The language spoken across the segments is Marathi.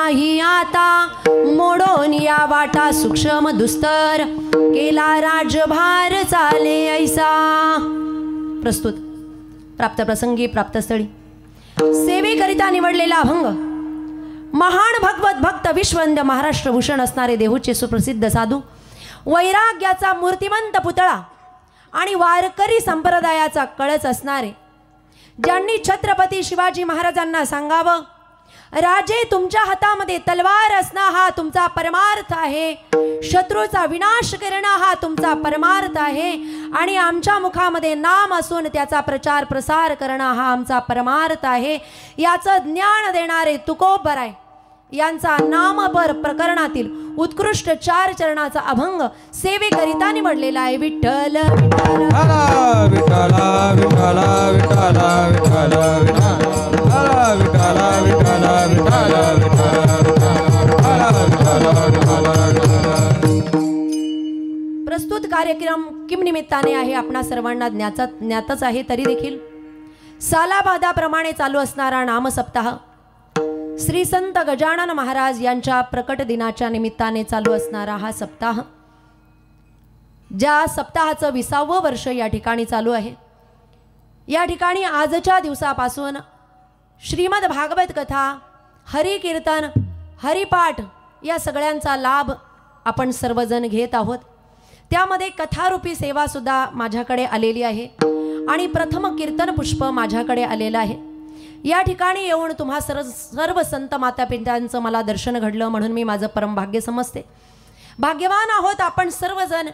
नाही आता मोडून या वाटा सूक्ष्म दुस्तर केला राजभार चाले ऐसा। प्रस्तुत प्राप्त प्रसंगी प्राप्तस्थळी सेवेकरिता निवडलेला अभंग महान भगवत भक्त विश्ववंद्य महाराष्ट्र भूषण असणारे देहूचे सुप्रसिद्ध साधू वैराग्याचा मूर्तिमंत पुतळा आणि वारकरी संप्रदायाचा कळस असणारे ज्यांनी छत्रपती शिवाजी महाराजांना सांगावं, राजे तुमच्या हातामध्ये तलवार असणं हा तुमचा परमार्थ आहे, शत्रूचा विनाश करणं हा तुमचा परमार्थ आहे आणि आमच्या मुखामध्ये नाम असून त्याचा प्रचार प्रसार करणं हा आमचा परमार्थ आहे, याचं ज्ञान देणारे तुकोबराय यांचा नामपर प्रकरणातील उत्कृष्ट 4 चरणाचा अभंग सेवेकरिता निवडलेला आहे। विठ्ठल विठ्ठल विठ्ठल विठ्ठल विठ्ठल विठ्ठल प्रस्तुत कार्यक्रम किम निमित्ताने आहे आपणा सर्वांना ज्ञातच आहे, तरी देखील सालाबादाप्रमाणे चालू असणारा नाम सप्ताह श्री संत गजानन महाराज यांच्या प्रकट दिनाच्या निमित्ताने चालू असणारा हा सप्ताह, ज्या सप्ताहाचं 20वं वर्ष या ठिकाणी चालू आहे। या ठिकाणी आजच्या दिवसापासून श्रीमद भागवत कथा, हरि कीर्तन, हरिपाठ या सगळ्यांचा लाभ आपण सर्वजण घेत आहोत। त्यामध्ये कथारूपी सेवा सुद्धा माझ्याकडे आलेली आहे आणि प्रथम कीर्तन पुष्प माझ्याकडे आलेलं आहे। या ठिकाणी येऊन तुम्हा सर्व संत माता पित्यांचं मला दर्शन घडलं म्हणून मी माझं परम भाग्य समजते। भाग्यवान आहोत आपण सर्वजण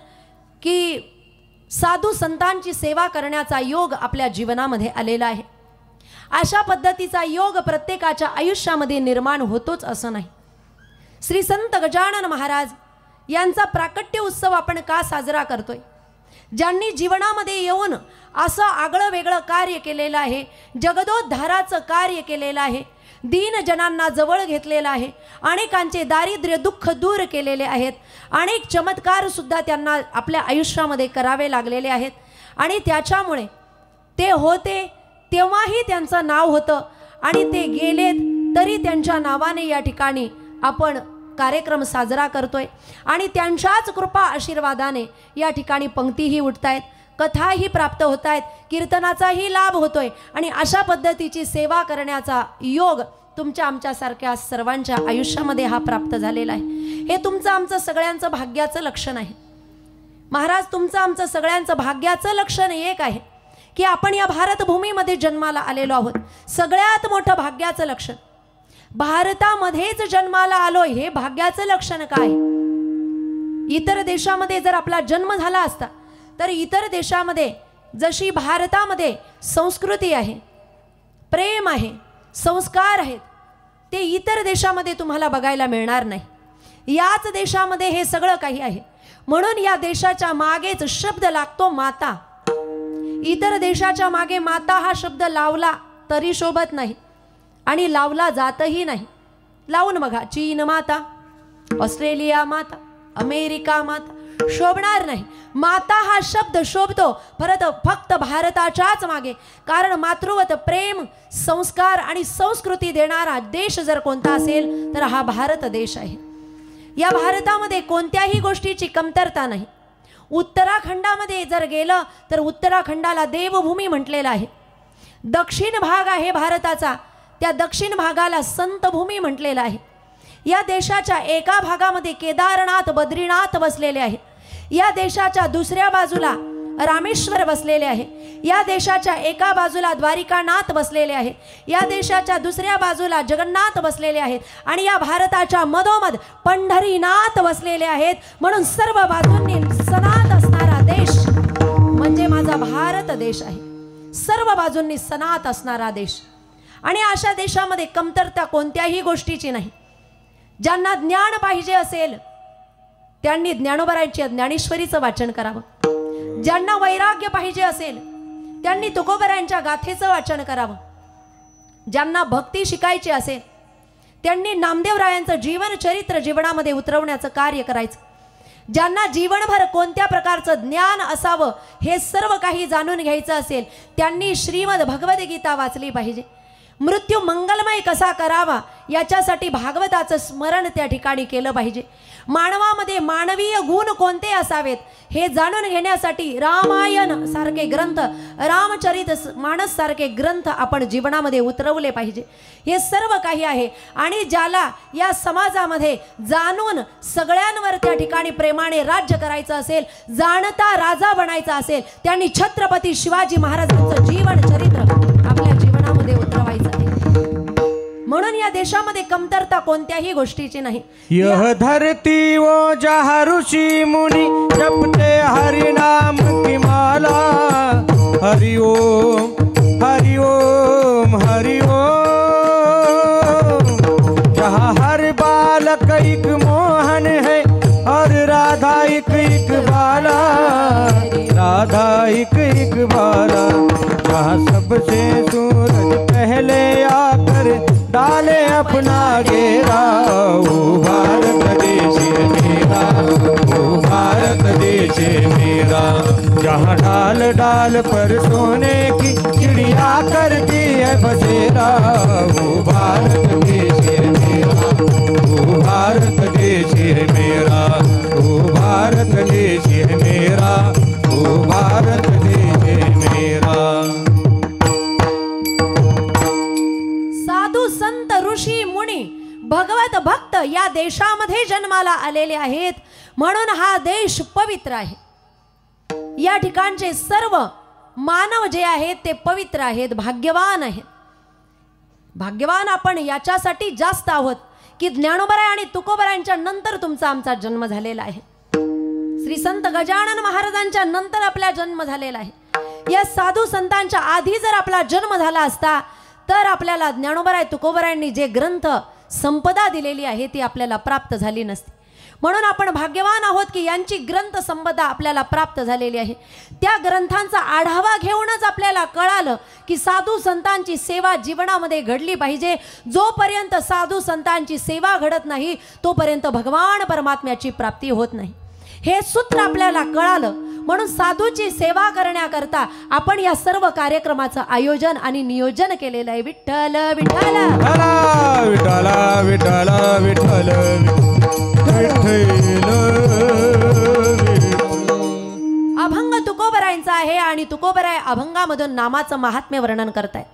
की साधू संतांची सेवा करण्याचा योग आपल्या जीवनामध्ये आलेला आहे। अशा पद्धतीचा योग प्रत्येकाच्या आयुष्यामध्ये निर्माण होतोच असं नाही। श्री संत गजानन महाराज यांचा प्राकट्य उत्सव आपण का साजरा करतोय? ज्यांनी जीवनामध्ये येऊन असं आगळं वेगळं कार्य केलेलं आहे, जगदोद्धाराचं कार्य केलेलं आहे, दीन जनांना जवळ घेतलेलं आहे, अनेकांचे दारिद्र्य दुःख दूर केलेले आहेत, अनेक चमत्कार सुद्धा त्यांना आपल्या आयुष्यामध्ये करावे लागलेले आहेत आणि त्याच्यामुळे ते होते तेव्हाही त्यांचं नाव होतं आणि ते गेलेत तरी त्यांच्या नावाने या ठिकाणी आपण कार्यक्रम साजरा करतोय आणि त्यांच्याच कृपा आशीर्वादाने या ठिकाणी पंक्तीही उठतायत, कथाही प्राप्त होत आहेत, कीर्तनाचाही लाभ होतोय आणि अशा पद्धतीची सेवा करण्याचा योग तुमच्या आमच्यासारख्या सर्वांच्या आयुष्यामध्ये हा प्राप्त झालेला आहे। हे तुमचं आमचं सगळ्यांचं भाग्याचं लक्षण आहे महाराज। तुमचं आमचं सगळ्यांचं भाग्याचं लक्षण एक आहे की आपण या भारतभूमीमध्ये जन्माला आलेलो आहोत। सगळ्यात मोठं भाग्याचं लक्षण भारतामध्येच जन्माला आलोय हे भाग्याचं लक्षण काय? इतर देशामध्ये जर आपला जन्म झाला असता तर इतर देशामध्ये जशी भारतामध्ये संस्कृती आहे, प्रेम आहे, संस्कार आहेत, ते इतर देशामध्ये तुम्हाला बघायला मिळणार नाही। याच देशामध्ये हे सगळं काही आहे म्हणून या देशाच्या मागेच शब्द लागतो माता। इतर देशाच्या मागे माता हा शब्द लावला तरी शोभत नाही आणि लावला जातही नाही। लावून बघा, चीन माता, ऑस्ट्रेलिया माता, अमेरिका माता, शोभणार नाही। माता हा शब्द शोभतो फक्त भारताच्याच मागे, कारण मातृवत प्रेम, संस्कार आणि संस्कृती देणारा देश जर कोणता असेल तर हा भारत देश आहे। या भारतामध्ये कोणत्याही गोष्टीची कमतरता नाही। उत्तराखंडामध्ये जर गेलं तर उत्तराखंडाला देवभूमी म्हटलेलं आहे। दक्षिण भाग आहे भारताचा, त्या दक्षिण भागाला संतभूमी म्हटलेलं आहे। या देशाच्या एका भागामध्ये केदारनाथ, बद्रीनाथ बसलेले आहे, या देशाच्या दुसऱ्या बाजूला रामेश्वर बसलेले आहे, या देशाच्या एका बाजूला द्वारिकानाथ बसलेले आहे, या देशाच्या दुसऱ्या बाजूला जगन्नाथ बसलेले आहेत आणि या भारताच्या मधोमध पंढरीनाथ बसलेले आहेत। म्हणून सर्व बाजूंनी सनात असणारा देश म्हणजे माझा भारत देश आहे। सर्व बाजूंनी सनात असणारा देश आणि अशा देशामध्ये कमतरता कोणत्याही गोष्टीची नाही। ज्यांना ज्ञान पाहिजे असेल त्यांनी ज्ञानोबरायांची ज्ञानेश्वरीचं वाचन करावं, ज्यांना वैराग्य पाहिजे असेल त्यांनी तुकोबरायांच्या गाथेचं वाचन करावं, ज्यांना भक्ती शिकायची असेल त्यांनी नामदेवरायांचं जीवन चरित्र जीवनामध्ये उतरवण्याचं कार्य करायचं, ज्यांना जीवनभर कोणत्या प्रकारचं ज्ञान असावं हे सर्व काही जाणून घ्यायचं असेल त्यांनी श्रीमद भगवद्गीता वाचली पाहिजे। मृत्यू मंगलमय कसा करावा याच्यासाठी भागवताचं स्मरण त्या ठिकाणी केलं पाहिजे। मानवामध्ये मानवीय गुण कोणते असावेत हे जाणून घेण्यासाठी रामायण सारखे ग्रंथ, रामचरित मानस सारखे ग्रंथ आपण जीवनामध्ये उतरवले पाहिजे। हे सर्व काही आहे आणि ज्याला या समाजामध्ये जाणून सगळ्यांवर त्या ठिकाणी प्रेमाने राज्य करायचं असेल, जाणता राजा बनायचा असेल, त्यांनी छत्रपती शिवाजी महाराजांचं जीवन चरित्र आपल्या जीवनामध्ये उतरवायचं आहे। म्हणून या देशामध्ये कमतरता कोणत्याही गोष्टीची नाही। यह धरती वो जहाँ ऋषि मुनि जपते हरि नाम की माला। हरि ओम हरि ओम हरि ओम। जहाँ हर बालक एक मोहन है और राधा एक बाला, राधा एक बाला। जहाँ सबसे सूरज पहले आकर डाले अपना घेरा, ओ भारत देश मेरा, ओ भारत देश मेरा। जहाँ डाल डाल पर सोने की चिड़िया करती है बसेरा, ओ भारत देश मेरा, ओ भारत देश मेरा, ओ भारत देश मेरा, ओ भारत देश मेरा। साधू संत ऋषी मुनी भगवत भक्त या देशामध्ये जन्माला आलेले आहेत, म्हणून हा देश पवित्र आहे। या ठिकाणचे सर्व मानव जे आहेत ते पवित्र आहेत, भाग्यवान आहेत। भाग्यवान आपण याच्यासाठी जास्त आहोत की ज्ञानोबराय आणि तुकोबरायांच्या नंतर तुमचा आमचा जन्म झालेला आहे। श्री संत गजानन महाराजांच्या नंतर आपला जन्म झालेला आहे। या साधू संतांच्या आधी जर आपला जन्म झाला असता तर आपल्याला ज्ञानोबराय तुकोबरायांनी जे ग्रंथ संपदा दिलेली आहे ती आपल्याला प्राप्त झाली नसती। म्हणून आपण भाग्यवान आहोत की यांची ग्रंथ संपदा आपल्याला प्राप्त झालेली आहे। त्या ग्रंथांचा आढावा घेऊनच आपल्याला कळालं की साधू संतांची सेवा जीवनामध्ये घडली पाहिजे। जोपर्यंत साधू संतांची सेवा घडत नाही तोपर्यंत भगवान परमात्म्याची प्राप्ती होत नाही, हे सूत्र आपल्याला कळालं। म्हणून साधूची सेवा करण्याकरता आपण या सर्व कार्यक्रमाचं आयोजन आणि नियोजन केलेलं आहे। विठ्ठल विठ्ठल विठ्ठल विठ्ठल विठ्ठल अभंग तुकोबरायांचा आहे आणि तुकोबराय अभंगामधून नामाचं महात्म्य वर्णन करतायत।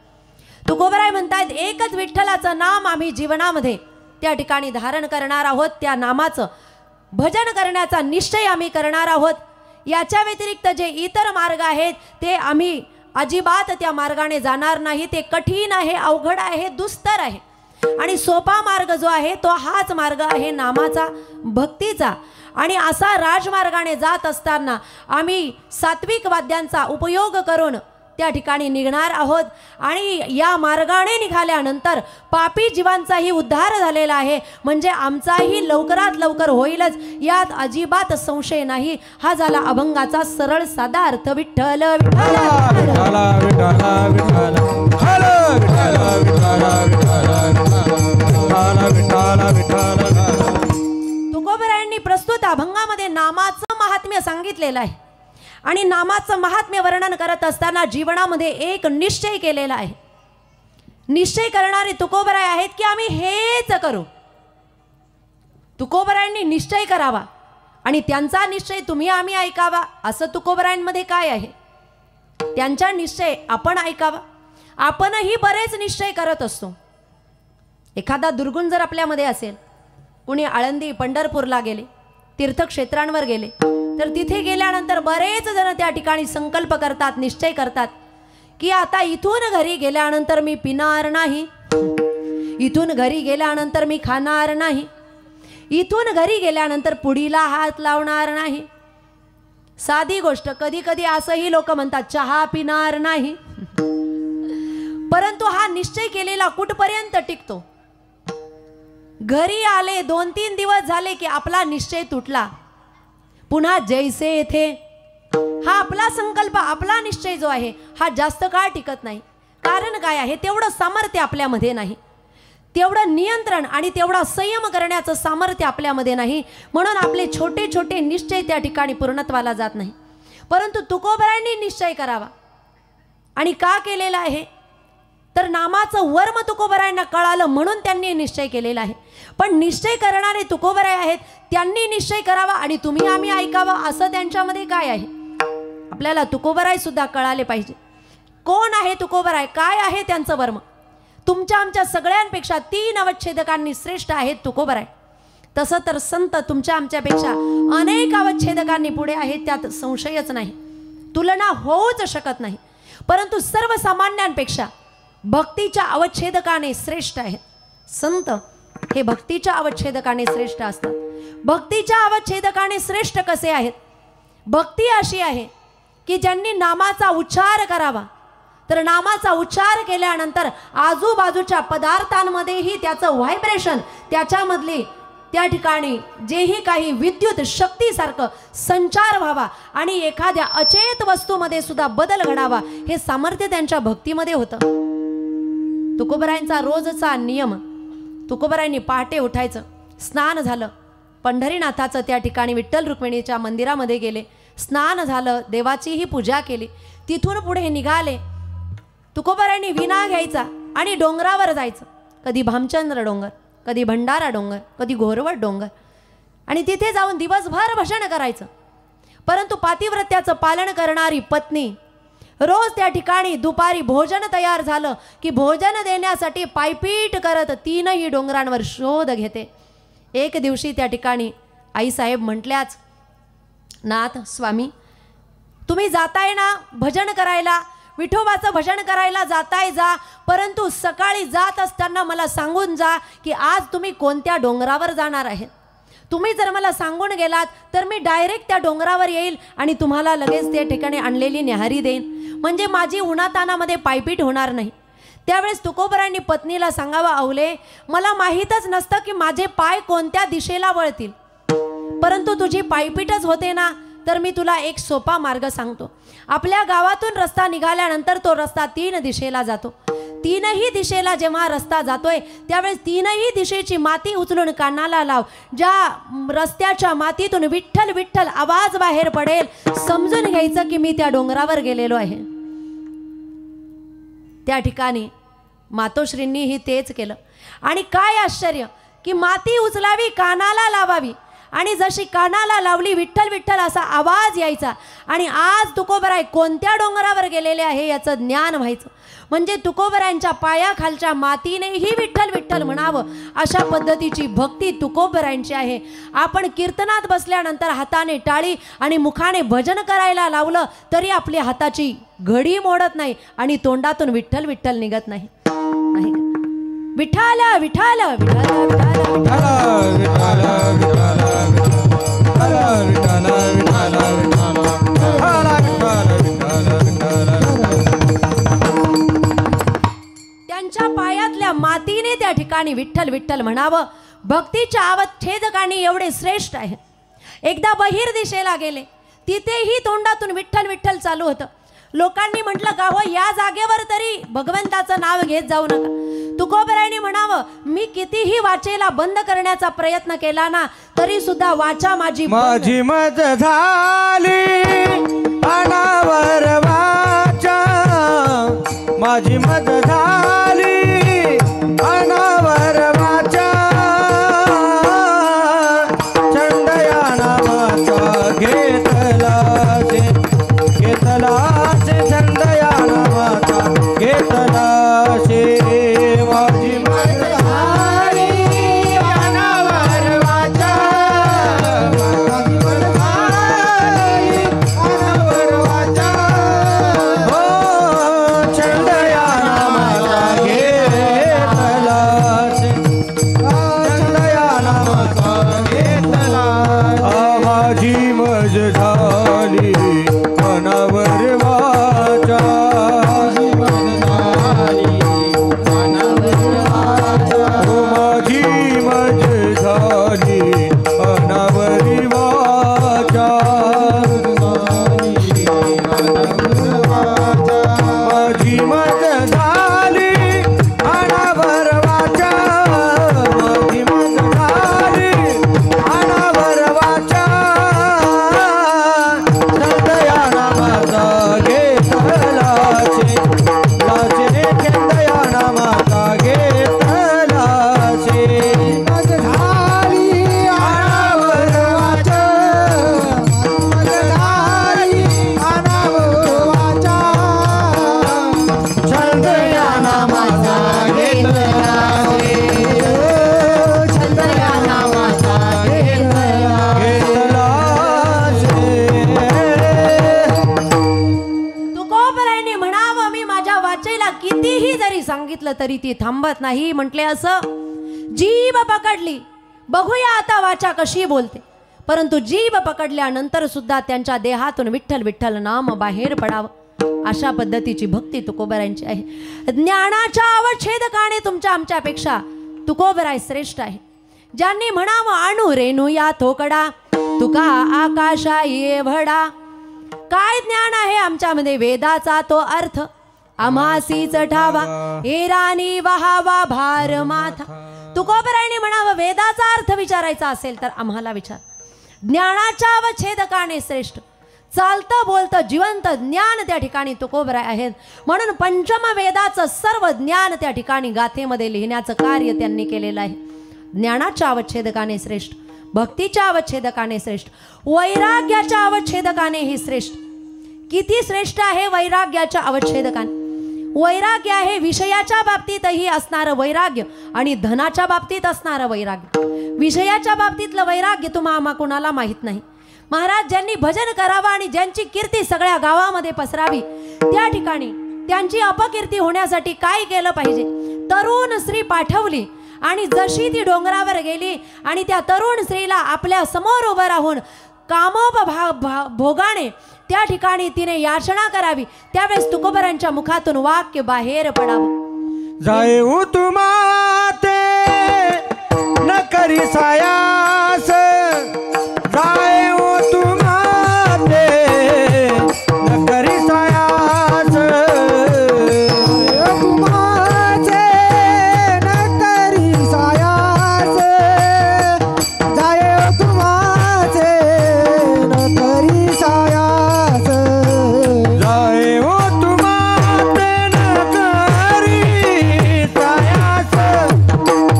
तुकोबराय म्हणतायत एकच विठ्ठलाचं नाम आम्ही जीवनामध्ये त्या ठिकाणी धारण करणार आहोत, त्या नामाचं भजन करण्याचा निश्चय आम्ही करणार आहोत। याच्या व्यतिरिक्त जे इतर मार्ग आहेत ते आम्ही अजिबात त्या मार्गाने जाणार नाही। ते कठीण आहे, अवघड आहे, दुस्तर आहे आणि सोपा मार्ग जो आहे तो हाच मार्ग आहे नामाचा, भक्तीचा। आणि असा राजमार्गाने जात असताना आम्ही सात्विक वाद्यांचा उपयोग करून त्या ठिकाणी निघणार आहोत आणि या मार्गाने निघाल्यानंतर पापी जीवांचाही उद्धार झालेला आहे, म्हणजे आमचाही लवकरात लवकर होईलच, यात अजिबात संशय नाही। हा झाला अभंगाचा सरळ साधा अर्थ। विठ्ठल विठ्ठल तुकोबरायांनी प्रस्तुत अभंगामध्ये नामाचं महात्म्य सांगितलेलं आहे आणि नामाचं महात्म्य वर्णन करत असताना जीवनामध्ये एक निश्चय केलेला आहे। निश्चय करणारे तुकोबराय आहेत की आम्ही हेच करू। तुकोबरायांनी निश्चय करावा आणि त्यांचा निश्चय तुम्ही आम्ही ऐकावा असं तुकोबरायांमध्ये काय आहे? त्यांचा निश्चय आपण ऐकावा। आपणही बरेच निश्चय करत असतो। एखादा दुर्गुण जर आपल्यामध्ये असेल, कुणी आळंदी पंढरपूरला गेले, तीर्थक्षेत्रांवर गेले, तर तिथे गेल्यानंतर बरेच जण त्या ठिकाणी संकल्प करतात, निश्चय करतात की आता इथून घरी गेल्यानंतर मी पिणार नाही, इथून घरी गेल्यानंतर मी खाणार नाही, इथून घरी गेल्यानंतर पुडीला हात लावणार नाही। साधी गोष्ट, कधी कधी असंही लोक म्हणतात चहा पिणार नाही। परंतु हा निश्चय केलेला कुठपर्यंत टिकतो? घरी आले 2-3 दिवस झाले की आपला निश्चय तुटला, पुन्हा जैसे थे। हा आपला संकल्प, आपला निश्चय जो आहे हा जास्त काळ टिकत नाही। कारण काय आहे? तेवढं सामर्थ्य आपल्यामध्ये नाही, तेवढं नियंत्रण आणि तेवढा संयम करण्याचं सामर्थ्य आपल्यामध्ये नाही, म्हणून आपले छोटे छोटे निश्चय त्या ठिकाणी पूर्णत्वाला जात नाही। परंतु तुकोबरायांनी निश्चय करावा आणि का केलेला आहे? तर नामाचं वर्म तुकोबरायांना कळालं म्हणून त्यांनी निश्चय केलेला आहे. पण निश्चय करणारे तुकोबराय आहेत, त्यांनी निश्चय करावा आणि तुम्ही आम्ही ऐकावा असं त्यांच्यामध्ये काय आहे? आपल्याला तुकोबराय सुद्धा कळाले पाहिजे. कोण आहे तुकोबराय, काय आहे त्यांचं वर्म? तुमच्या आमच्या सगळ्यांपेक्षा 3 अवच्छेदकांनी श्रेष्ठ आहेत तुकोबराय. तसं तर संत तुमच्या आमच्यापेक्षा अनेक अवच्छेदकांनी पुढे आहेत, त्यात संशयच नाही, तुलना होऊच शकत नाही. परंतु सर्वसामान्यांपेक्षा भक्तीच्या अवच्छेदकाने श्रेष्ठ आहेत. संत हे भक्तीच्या अवच्छेदकाने श्रेष्ठ असतात. भक्तीच्या अवच्छेदकाने श्रेष्ठ कसे आहेत? भक्ती अशी आहे की ज्यांनी नामाचा उच्चार करावा, तर नामाचा उच्चार केल्यानंतर आजूबाजूच्या पदार्थांमध्येही त्याचं व्हायब्रेशन, त्याच्यामधली त्या ठिकाणी जेही काही विद्युत शक्तीसारखं संचार व्हावा आणि एखाद्या अचेत वस्तूमध्ये सुद्धा बदल घडावा, हे सामर्थ्य त्यांच्या भक्तीमध्ये होतं. तुकोबरायांचा रोजचा नियम, तुकोबरायांनी पहाटे उठायचं, स्नान झालं, पंढरीनाथाचं त्या ठिकाणी विठ्ठल रुक्मिणीच्या मंदिरामध्ये गेले, स्नान झालं, देवाचीही पूजा केली, तिथून पुढे निघाले. तुकोबरायांनी विणा घ्यायचा आणि डोंगरावर जायचं. कधी भामचंद्र डोंगर, कधी भंडारा डोंगर, कधी घोरवड डोंगर, आणि तिथे जाऊन दिवसभर भजन करायचं. परंतु पातिव्रत्याचं पालन करणारी पत्नी रोज त्या ठिकाणी दुपारी भोजन तयार झालं की भोजन देण्यासाठी पायपीट करत 3ही डोंगरांवर शोध घेते. एक दिवशी त्या ठिकाणी आईसाहेब म्हटल्याच, नाथ स्वामी तुम्ही जाताय ना भजन करायला, विठोबाचं भजन करायला जाताय जा, परंतु सकाळी जात असताना मला सांगून जा की आज तुम्ही कोणत्या डोंगरावर जाणार आहे. तुम्ही जर मला सांगून गेलात तर मी डायरेक्ट त्या डोंगरावर येईल आणि तुम्हाला लगेच त्या ठिकाणी आणलेली न्याहारी देईन, म्हणजे माझी उन्हातानामध्ये पायपीट होणार नाही. त्यावेळेस तुकोबरायांनी पत्नीला सांगावं, अवले मला माहीतच नसतं की माझे पाय कोणत्या दिशेला वळतील, परंतु तुझी पायपीटच होते ना, तर मी तुला एक सोपा मार्ग सांगतो. आपल्या गावातून रस्ता निघाल्यानंतर तो रस्ता 3 दिशेला जातो. 3ही दिशेला जेव्हा रस्ता जातोय त्यावेळेस 3ही दिशेची माती उचलून कानाला लाव. ज्या रस्त्याच्या मातीतून विठ्ठल विठ्ठल आवाज बाहेर पडेल, समजून घ्यायचं की मी त्या डोंगरावर गेलेलो आहे. त्या ठिकाणी मातोश्रींनीही तेच केलं. आणि काय आश्चर्य की माती उचलावी, कानाला लावावी, आणि जशी कानाला लावली विठ्ठल विठ्ठल असा आवाज यायचा. आणि आज तुकोबराय कोणत्या डोंगरावर गेलेले आहे याचं ज्ञान व्हायचं. म्हणजे तुकोबरायांच्या पायाखालच्या मातीनेही विठ्ठल विठ्ठल म्हणावं, अशा पद्धतीची भक्ती तुकोबरायांची आहे. आपण कीर्तनात बसल्यानंतर हाताने टाळी आणि मुखाने भजन करायला लावलं तरी आपल्या हाताची घडी मोडत नाही आणि तोंडातून विठ्ठल विठ्ठल निघत नाही. विठ्ठल विठ्ठल विठ्ठल त्यांच्या पायातल्या मातीने त्या ठिकाणी विठ्ठल विठ्ठल म्हणावं. भक्तीच्या अवच्छेदकांनी एवढे श्रेष्ठ आहे. एकदा बहिर दिशेला गेले, तिथेही तोंडातून विठ्ठल विठ्ठल चालू होतं. लोकांनी म्हटलं का हो या जागेवर तरी भगवंताचं नाव घेत जाऊ नका. तुकोबरायांनी म्हणावं, मी कितीही वाचेला बंद करण्याचा प्रयत्न केला ना तरी सुद्धा वाचा माझी मत झाली अनावर वाचा, माझी मत झाली अनावर वाचा, चंडया नामाचा घेतलाचे चंडया नामाचा घेतलाचे, माझी मत झाली अनावर वाचा, माझी मत झाली अनावर वाचा, हो चंडया नामाचा घेतला छंद या नामाचा तुकोबरायाने म्हणावं मी माझ्या वाचेला कितीही जरी सांगितलं तरी ती थांबत नाही. म्हटले असं जीभ पकडली, बघूया आता वाचा कशी बोलते. परंतु जीभ पकडल्यानंतर सुद्धा त्यांच्या देहातून विठ्ठल विठ्ठल नाम बाहेर पडावं अशा पद्धतीची भक्ती तुकोबरायांची आहे. ज्ञानाच्या अवच्छेदकाने तुमच्या आमच्यापेक्षा तुकोबराय श्रेष्ठ आहे. ज्यांनी म्हणावं आणू रेणू या थोकडा तुका आकाशा एवढा. काय ज्ञान आहे आमच्यामध्ये, वेदाचा तो अर्थ आम्हासीच ठावा एरानी वहावा भार माथा. तुकोबरायाने म्हणावं वेदाचा अर्थ विचारायचा असेल तर आम्हाला विचार. ज्ञानाच्या अवच्छेदकाने श्रेष्ठ, चालतं बोलतं जिवंत ज्ञान त्या ठिकाणी तुकोबराय आहेत. म्हणून पंचम वेदाचं सर्व ज्ञान त्या ठिकाणी गाथेमध्ये लिहिण्याचं कार्य त्यांनी केलेलं आहे. ज्ञानाच्या अवच्छेदकाने श्रेष्ठ, भक्तीच्या अवच्छेदकाने श्रेष्ठ, वैराग्याच्या अवच्छेदकानेही श्रेष्ठ. किती श्रेष्ठ आहे वैराग्याच्या अवच्छेदकाने. वैराग्य आहे विषयाच्या बाबतीतही असणारं वैराग्य आणि धनाच्या बाबतीत असणारं वैराग्य. विषयाच्या बाबतीतलं वैराग्य तुम्हा कुणाला माहीत नाही. महाराज ज्यांनी भजन करावं आणि ज्यांची कीर्ती सगळ्या गावामध्ये पसरावी त्या ठिकाणी त्यांची अपकीर्ती होण्यासाठी काय केलं पाहिजे. तरुण स्त्री पाठवली आणि जशी ती डोंगरावर गेली आणि त्या तरुण स्त्रीला आपल्या समोर उभं राहून भोगाने त्या ठिकाणी तिने याचना करावी. त्यावेळेस तुकोबरायांच्या मुखातून वाक्य बाहेर पडावं. जाऊ तुमाते न करी सायास, जाऊ तुमाते न करी सायास, तुमाचे न करी सायास, जाऊ तुमाचे न करी सायास, जाऊ तुमाते न करी सायास,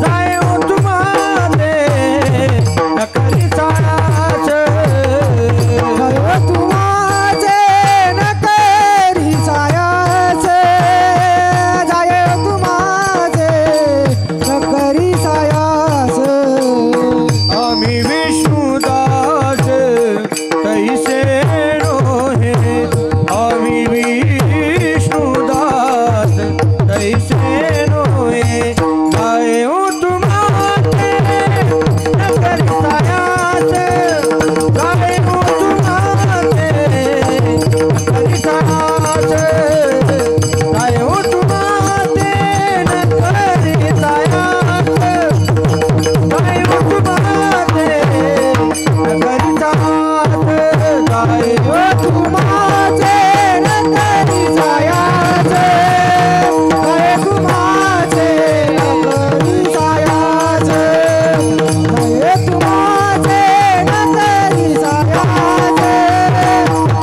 जाऊ तुमाते न करी सायास, जाऊ तुमाचे न करी सायास, जाऊ तुमाचे न करी सायास. आम्ही विष्णुदास तैसे नोहे, आम्ही विष्णुदास तैसे नोहे, जाऊ तुमाते न करी सायास, जाऊ तुमाते न करी सायास, जाऊ तुमाते न करी सायास, जाऊ तुमाते न करी सायास, जाऊ तुमाचे न करी सायास, जाऊ तुमाचे न करी सायास, जाऊ तुमाचे न करी सायास,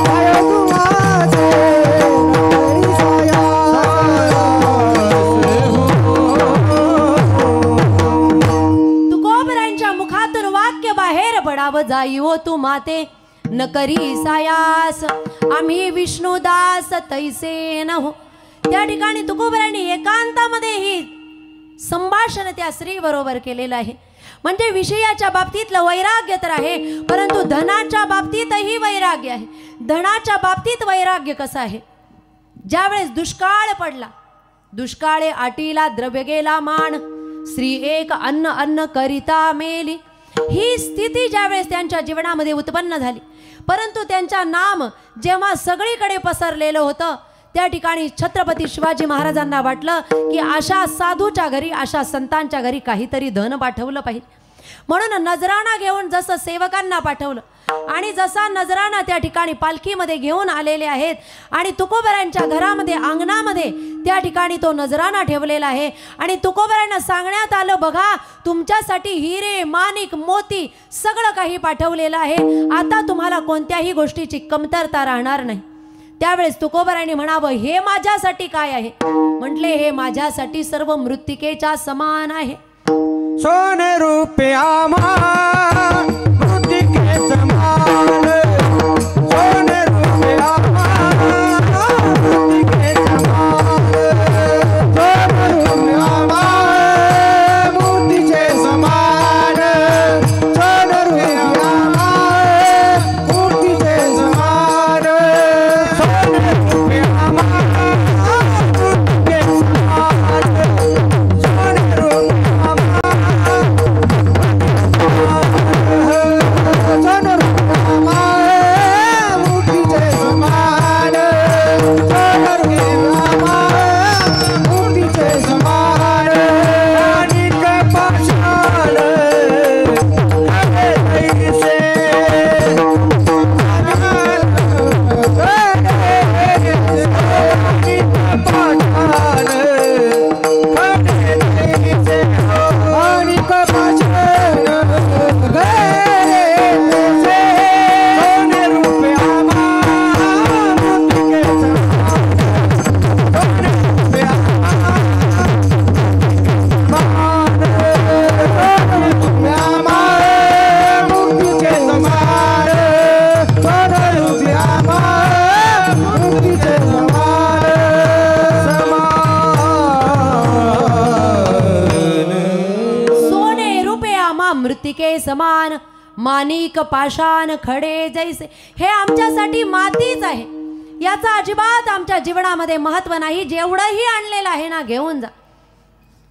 जाऊ तुमाचे न करी सायास. तुकोबरायांच्या मुखातून वाक्य बाहेर पडावं. जाईवो तू माते न करी सायास, आम्ही विष्णुदास तैसे न हो. त्या ठिकाणी तुकोबरायांनी एकांतामध्येही संभाषण त्या स्त्री बरोबर केलेलं आहे. म्हणजे विषयाच्या बाबतीतलं वैराग्य तर आहे, परंतु धनाच्या बाबतीतही वैराग्य आहे. धनाच्या बाबतीत वैराग्य कसं आहे. ज्यावेळेस दुष्काळ पडला, दुष्काळे आटीला द्रव्य गेला मान, स्त्री एक अन्न अन्न करिता मेली. ही स्थिती ज्यावेळेस त्यांच्या जीवनामध्ये उत्पन्न झाली, परंतु त्यांचा नाम जेव्हा सगळीकडे पसरलेलं होतं त्या ठिकाणी छत्रपती शिवाजी महाराजांना वाटलं की अशा साधूच्या घरी, अशा संतांच्या घरी काहीतरी धन पाठवलं पाहिजे. म्हणून नजराणा घेऊन जसं सेवकांना पाठवलं आणि जसा नजराणा त्या ठिकाणी पालखीमध्ये घेऊन आलेले आहेत आणि तुकोबरायांच्या घरामध्ये अंगणामध्ये त्या ठिकाणी तो नजराणा ठेवलेला आहे. आणि तुकोबरायांना सांगण्यात आलं, बघा तुमच्यासाठी हिरे माणिक मोती सगळं काही पाठवलेलं आहे, आता तुम्हाला कोणत्याही गोष्टीची कमतरता राहणार नाही. त्यावेळेस तुकोबरायांनी म्हणावं, हे माझ्यासाठी काय आहे. म्हटले, हे माझ्यासाठी सर्व मृत्तिकेच्या समान आहे. सोने रूपे आम्हा मृत्तिके समान, सोने रूपे आम्हा मृत्तिके समान, सोने रूपे आम्हा मृत्तिके समान, माणिक पाषाण खडे जैसे. हे आमच्यासाठी मातीच आहे, याचा अजिबात आमच्या जीवनामध्ये महत्त्व नाही. जेवढंही आणलेलं आहे ना घेऊन जा.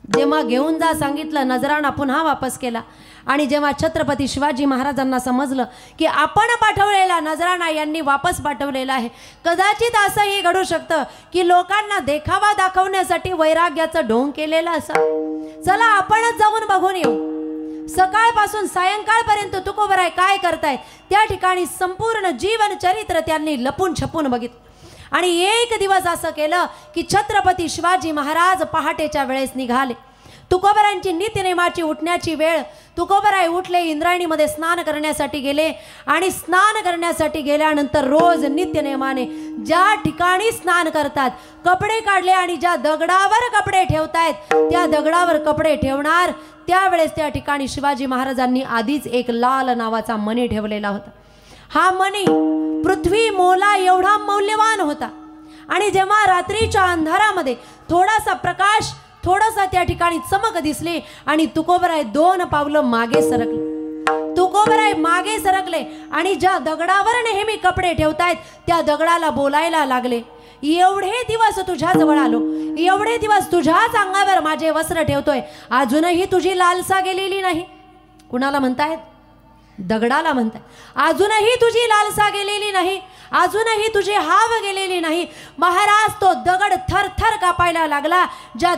जेव्हा घेऊन जा सांगितलं, नजराणा पुन्हा वापस केला. आणि जेव्हा छत्रपती शिवाजी महाराजांना समजलं की आपण पाठवलेला नजराणा यांनी वापस पाठवलेला आहे, कदाचित असंही घडू शकतं की लोकांना देखावा दाखवण्यासाठी वैराग्याचं ढोंग केलेलं असं. चला आपणच जाऊन बघून येऊ. सकाळपासून सायंकाळपर्यंत तुकोबराय काय करताय त्या ठिकाणी संपूर्ण जीवन चरित्र त्यांनी लपून छपून बघितलं. आणि एक दिवस असं केलं की छत्रपती शिवाजी महाराज पहाटेच्या वेळेस निघाले. तुकोबरायांची नित्यनेमाची उठण्याची वेळ. तुकोबराय उठले, इंद्रायणीमध्ये स्नान करण्यासाठी गेले. आणि स्नान करण्यासाठी गेल्यानंतर रोज नित्यनेमाने ज्या ठिकाणी स्नान करतात कपडे काढले आणि ज्या दगडावर कपडे ठेवतायत त्या दगडावर कपडे ठेवणार. त्यावेळेस त्या ठिकाणी शिवाजी महाराजांनी आधीच एक लाल नावाचा मणी ठेवलेला होता. हा मणी पृथ्वी मोला एवढा मौल्यवान होता. आणि जेव्हा रात्रीच्या अंधारामध्ये थोडासा प्रकाश, थोडासा त्या ठिकाणी चमक दिसली आणि तुकोबराय 2 पावलं मागे सरकले. तुकोबराय मागे सरकले आणि ज्या दगडावर नेहमी कपडे ठेवतायत त्या दगडाला बोलायला लागले, एवढे दिवस तुझ्या जवळ आलो, एवढे दिवस तुझ्याच अंगावर माझे वस्त्र ठेवतोय, अजूनही तुझी लालसा गेलेली नाही. कुणाला म्हणतायत? दगडाला म्हणताय. अजूनही तुझी लालसा गेलेली नाही, अजूनही तुझी हाव गेलेली नाही. महाराज तो दगड थरथर कापायला लागला ज्या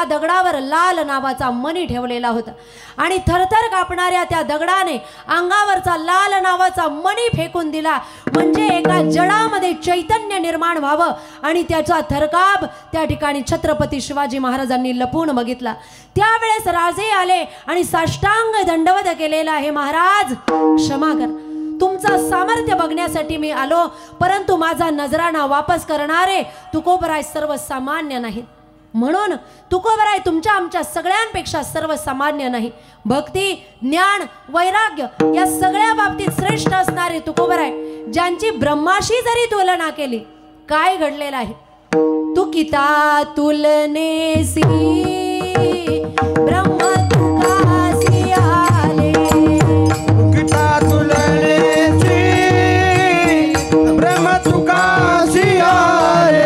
दगडावर लाल नावाचा मणी ठेवलेला होता. आणि थरथर कापणाऱ्या त्या दगडाने अंगावरचा लाल नावाचा मणी फेकून दिला. म्हणजे एका जडामध्ये चैतन्य निर्माण व्हावं. आणि त्याचा थरकाप त्या ठिकाणी छत्रपती शिवाजी महाराजांनी लपून बघितला. त्यावेळेस राजे आले आणि साष्टांग दंडवत केलेला आहे. महाराज क्षमा कर, तुमचं सामर्थ्य बघण्यासाठी मी आलो, परंतु माझा नजराणा वापस करणारे तुकोबराय सर्वसामान्य नाहीत. म्हणून तुकोबराय तुमच्या आमच्या सगळ्यांपेक्षा सर्वसामान्य नाही. भक्ती, ज्ञान, वैराग्य या सगळ्या बाबतीत श्रेष्ठ असणारे तुकोबराय, ज्यांची ब्रह्माशी जरी तुलना केली, काय घडलेलं आहे? तुकिता तुलनेसी ब्रह्म तुकासी आले. तुकिता तुलनेसी ब्रह्म तुकासी आले.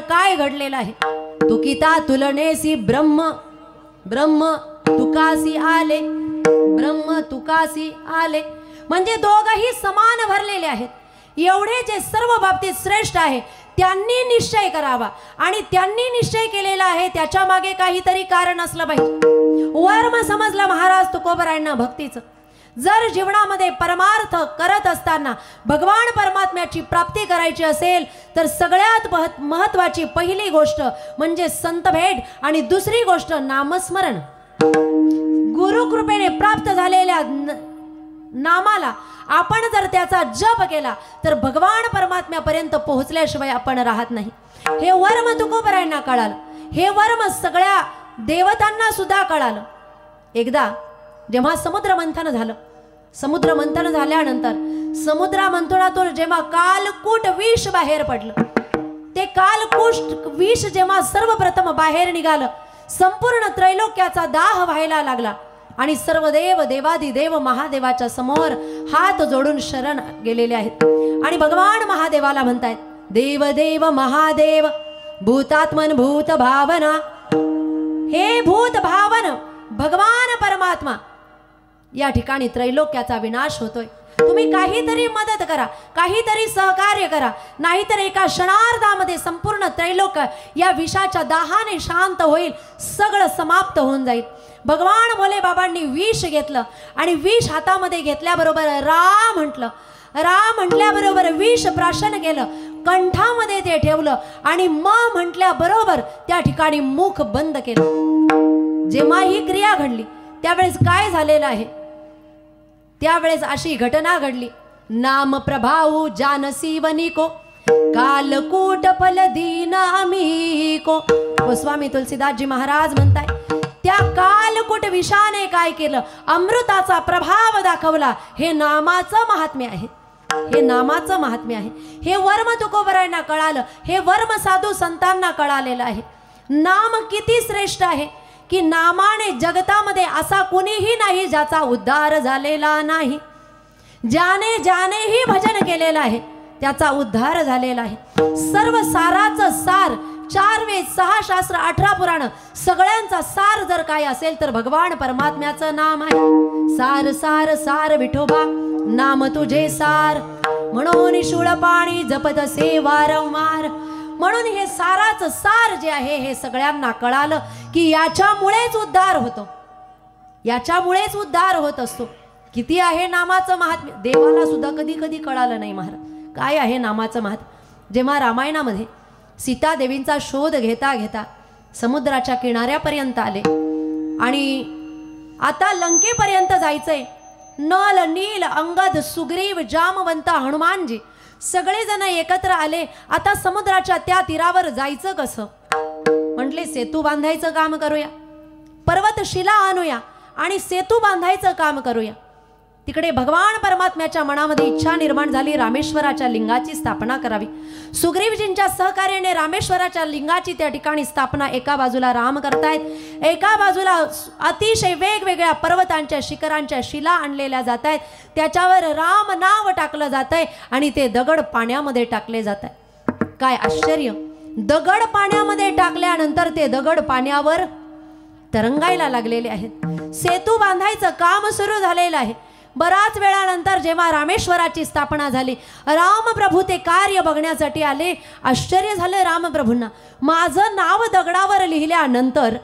काय घडलेलं आहे? तुकिता तुलनेसी ब्रह्म तुकासी आले. ब्रह्म तुकासी आले म्हणजे दोघही समान भरलेले आहेत. एवढे जे सर्व बाबतीत श्रेष्ठ आहे त्यांनी निश्चय करावा. आणि त्यांनी निश्चय केलेला आहे त्याच्या मागे काहीतरी कारण असलं पाहिजे. वर्म समजलं महाराज तुकोबरायांना भक्तीचं. जर जीवनामध्ये परमार्थ करत असताना भगवान परमात्म्याची प्राप्ती करायची असेल तर सगळ्यात महत्त्वाची पहिली गोष्ट म्हणजे संत भेट आणि दुसरी गोष्ट नामस्मरण. गुरुकृपेने प्राप्त झालेल्या नामाला आपण जर त्याचा जप केला तर भगवान परमात्म्यापर्यंत पोहोचल्याशिवाय आपण राहत नाही. हे वर्म तुकोबरायांना कळालं. हे वर्म सगळ्या देवतांना सुद्धा कळालं. एकदा जेव्हा समुद्र मंथन झाल्यानंतर समुद्रा मंथनातून जेव्हा कालकूट विष बाहेर पडलं, ते कालकूट विष जेव्हा सर्वप्रथम बाहेर निघालं, संपूर्ण त्रैलोक्याचा दाह व्हायला लागला. आणि सर्व देव देवादिदेव महादेवाच्या समोर हात जोडून शरण गेलेले आहेत. आणि भगवान महादेवाला म्हणतायत, देव देव महादेव भूतात्मन भूत भावना. हे भूत भावन भगवान परमात्मा या ठिकाणी त्रैलोक्याचा विनाश होतोय. तुम्ही काहीतरी मदत करा, काहीतरी सहकार्य करा, नाहीतर एका क्षणार्धामध्ये संपूर्ण त्रैलोक या विषाच्या दाहाने शांत होईल, सगळं समाप्त होऊन जाईल. भगवान भोले बाबांनी विष घेतलं आणि विष हातामध्ये घेतल्याबरोबर रा म्हटलं. रा म्हटल्याबरोबर विष प्राशन केलं, कंठामध्ये ते ठेवलं आणि म म्हटल्याबरोबर त्या ठिकाणी मुख बंद केलं. जेव्हा ही क्रिया घडली त्यावेळेस काय झालेलं आहे, त्यावेळेस अशी घटना घडली. नाम प्रभाऊ जानसी वनिको कालकूट फल दीन अमीको. गोस्वामी तुलसीदासजी महाराज म्हणताय त्या कालकूट विषाने काय केलं, अमृताचा प्रभाव दाखवला. हे नामाचं महात्म्य आहे, हे नामाचं महात्म्य आहे. हे वर्म तुकोबरायांना कळालं, हे वर्म साधू संतांना कळालेलं आहे. नाम किती श्रेष्ठ आहे की नामाने जगतामध्ये असा कुणीही नाही ज्याचा उद्धार झालेला नाही. ज्याने ज्यानेही भजन केलेलं आहे त्याचा उद्धार झालेला आहे. सर्व साराचं सार, 4 वेद, 6 शास्त्र, 18 पुराण, सगळ्यांचा सार जर काय असेल तर भगवान परमात्म्याचं नाम आहे. सार सार सार विठोबा नाम तुझे सार, म्हणून शूळ पाणी जपत असे वारंवार. म्हणून हे साराचं सार जे आहे हे सगळ्यांना कळालं की याच्यामुळेच उद्धार होतो, याच्यामुळेच उद्धार होत असतो. किती आहे नामाचं महात्म्य, देवाला सुद्धा कधी कधी कळालं नाही महाराज काय आहे नामाचं महात्म्य. जेव्हा रामायणामध्ये सीतादेवींचा शोध घेता घेता समुद्राच्या किनाऱ्यापर्यंत आले आणि आता लंकेपर्यंत जायचंय, नल नील अंगद सुग्रीव जामवंत हनुमानजी सगळेजण एकत्र आले. आता समुद्राच्या त्या तीरावर जायचं कसं, म्हटले सेतू बांधायचं काम करूया, पर्वतशिला आणूया आणि सेतू बांधायचं काम करूया. तिकडे भगवान परमात्म्याच्या मनामध्ये इच्छा निर्माण झाली रामेश्वराच्या लिंगाची स्थापना करावी. सुग्रीवजींच्या सहकार्याने रामेश्वराच्या लिंगाची त्या ठिकाणी स्थापना एका बाजूला राम करतायत, एका बाजूला अतिशय वेगवेगळ्या पर्वतांच्या शिखरांच्या शिला आणलेल्या जात आहेत, त्याच्यावर राम नाव टाकलं जात आहे आणि ते दगड पाण्यामध्ये टाकले जात आहे. काय आश्चर्य, दगड पाण्यामध्ये टाकल्यानंतर ते दगड पाण्यावर तरंगायला लागलेले आहेत. सेतू बांधायचं काम सुरू झालेलं आहे. बराच वेळानंतर जेव्हा रामेश्वराची स्थापना झाली, रामप्रभू ते कार्य बघण्यासाठी आले. आश्चर्य झालं रामप्रभूंना, माझं नाव दगडावर लिहिल्यानंतर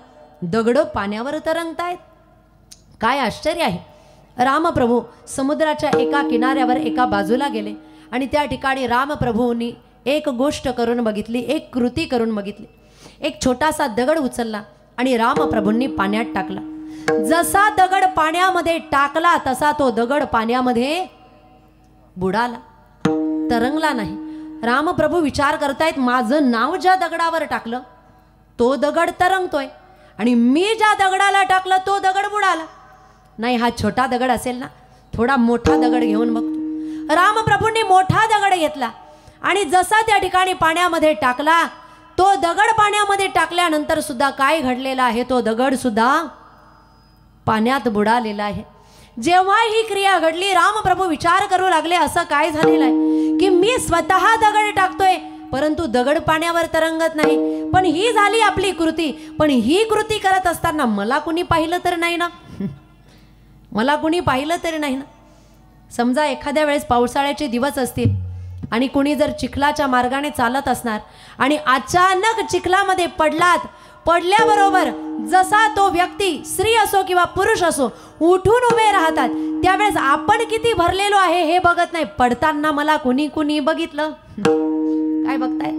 दगड पाण्यावर तरंगतायत, काय आश्चर्य आहे. रामप्रभू समुद्राच्या एका किनाऱ्यावर एका बाजूला गेले आणि त्या ठिकाणी रामप्रभूंनी एक गोष्ट करून बघितली, एक कृती करून बघितली. एक छोटासा दगड उचलला आणि रामप्रभूंनी पाण्यात टाकला. जसा दगड पाण्यामध्ये टाकला तसा तो दगड पाण्यामध्ये बुडाला, तरंगला नाही. रामप्रभू विचार करतायत, माझं नाव ज्या दगडावर टाकलं तो दगड तरंगतोय आणि मी ज्या दगडाला टाकलं तो दगड बुडाला. नाही, हा छोटा दगड असेल ना, थोडा मोठा दगड घेऊन बघतो. रामप्रभूंनी मोठा दगड घेतला आणि जसा त्या ठिकाणी पाण्यामध्ये टाकला, तो दगड पाण्यामध्ये टाकल्यानंतर सुद्धा काय घडलेला आहे, तो दगड सुद्धा पाण्यात बुडालेला आहे. जेव्हा ही क्रिया घडली रामप्रभू विचार करू लागले, असं काय झालेलं आहे की मी स्वतः दगड टाकतोय परंतु दगड पाण्यावर तरंगत नाही. पण ही झाली आपली कृती, पण ही कृती करत असताना मला कुणी पाहिलं तर नाही ना, मला कुणी पाहिलं तरी नाही ना. समजा एखाद्या वेळेस पावसाळ्याचे दिवस असतील आणि कुणी जर चिखलाच्या मार्गाने चालत असणार आणि अचानक चिखलामध्ये पडलात, पडल्याबरोबर जसा तो व्यक्ती स्त्री असो किंवा पुरुष असो उठून उभे राहतात, त्यावेळेस आपण किती भरलेलो आहे हे बघत नाही, पडताना मला कुणी कुणी बघितलं, काय बघताय,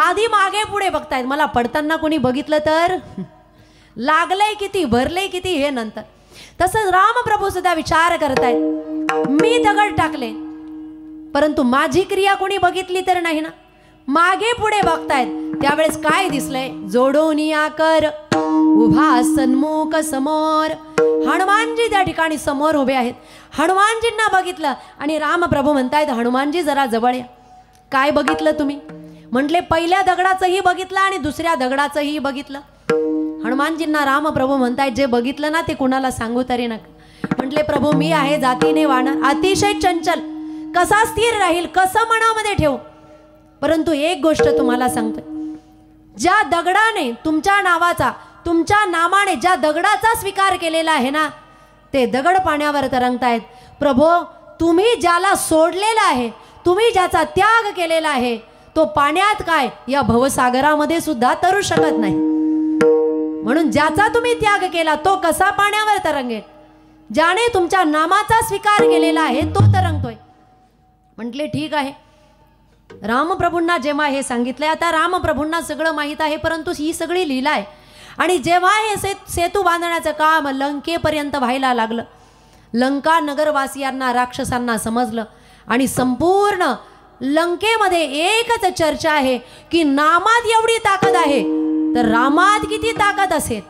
आधी मागे पुढे बघतायत, मला पडताना कुणी बघितलं तर लागलंय किती, भरलंय किती हे नंतर. तसंच रामप्रभू सुद्धा विचार करतायत, मी दगड टाकले परंतु माझी क्रिया कोणी बघितली तर नाही ना. मागे पुढे बघतायत, त्यावेळेस काय दिसलंय, जोडून या कर उभा सन्मुख समोर. हनुमानजी त्या ठिकाणी समोर उभे आहेत. हनुमानजींना बघितलं आणि रामप्रभू म्हणतायत, हनुमानजी जरा जवळ या. काय बघितलं तुम्ही, म्हटले पहिल्या दगडाचंही बघितलं आणि दुसऱ्या दगडाचंही बघितलं. हनुमानजींना रामप्रभू म्हणतायत, जे बघितलं ना ते कुणाला सांगू तरी नका. म्हटले प्रभू, मी आहे जातीने वानर, अतिशय चंचल, कसा स्थिर राहील, कसं मनामध्ये ठेवू. परंतु एक गोष्ट तुम्हाला सांगतोय, ज्या दगडाने तुमच्या नावाचा, तुमच्या नामाने ज्या दगडाचा स्वीकार केलेला आहे ना, ते दगड पाण्यावर तरंगतायत. प्रभो, तुम्ही ज्याला सोडलेला आहे, तुम्ही ज्याचा त्याग केलेला आहे, तो पाण्यात काय या भवसागरामध्ये सुद्धा तरू शकत नाही. म्हणून ज्याचा तुम्ही त्याग केला तो कसा पाण्यावर तरंगेल? ज्याने तुमच्या नामाचा स्वीकार केलेला आहे तो तरंगतोय. म्हटले ठीक आहे. रामप्रभूंना जेव्हा हे सांगितलंय, आता रामप्रभूंना सगळं माहीत आहे, परंतु ही सगळी लीला आहे. आणि जेव्हा हे सेतू बांधण्याचं काम लंकेपर्यंत व्हायला लागलं, लंका नगरवासियांना, राक्षसांना समजलं आणि संपूर्ण लंकेमध्ये एकच चर्चा आहे की नामात एवढी ताकद आहे तर रामात किती ताकद असेल,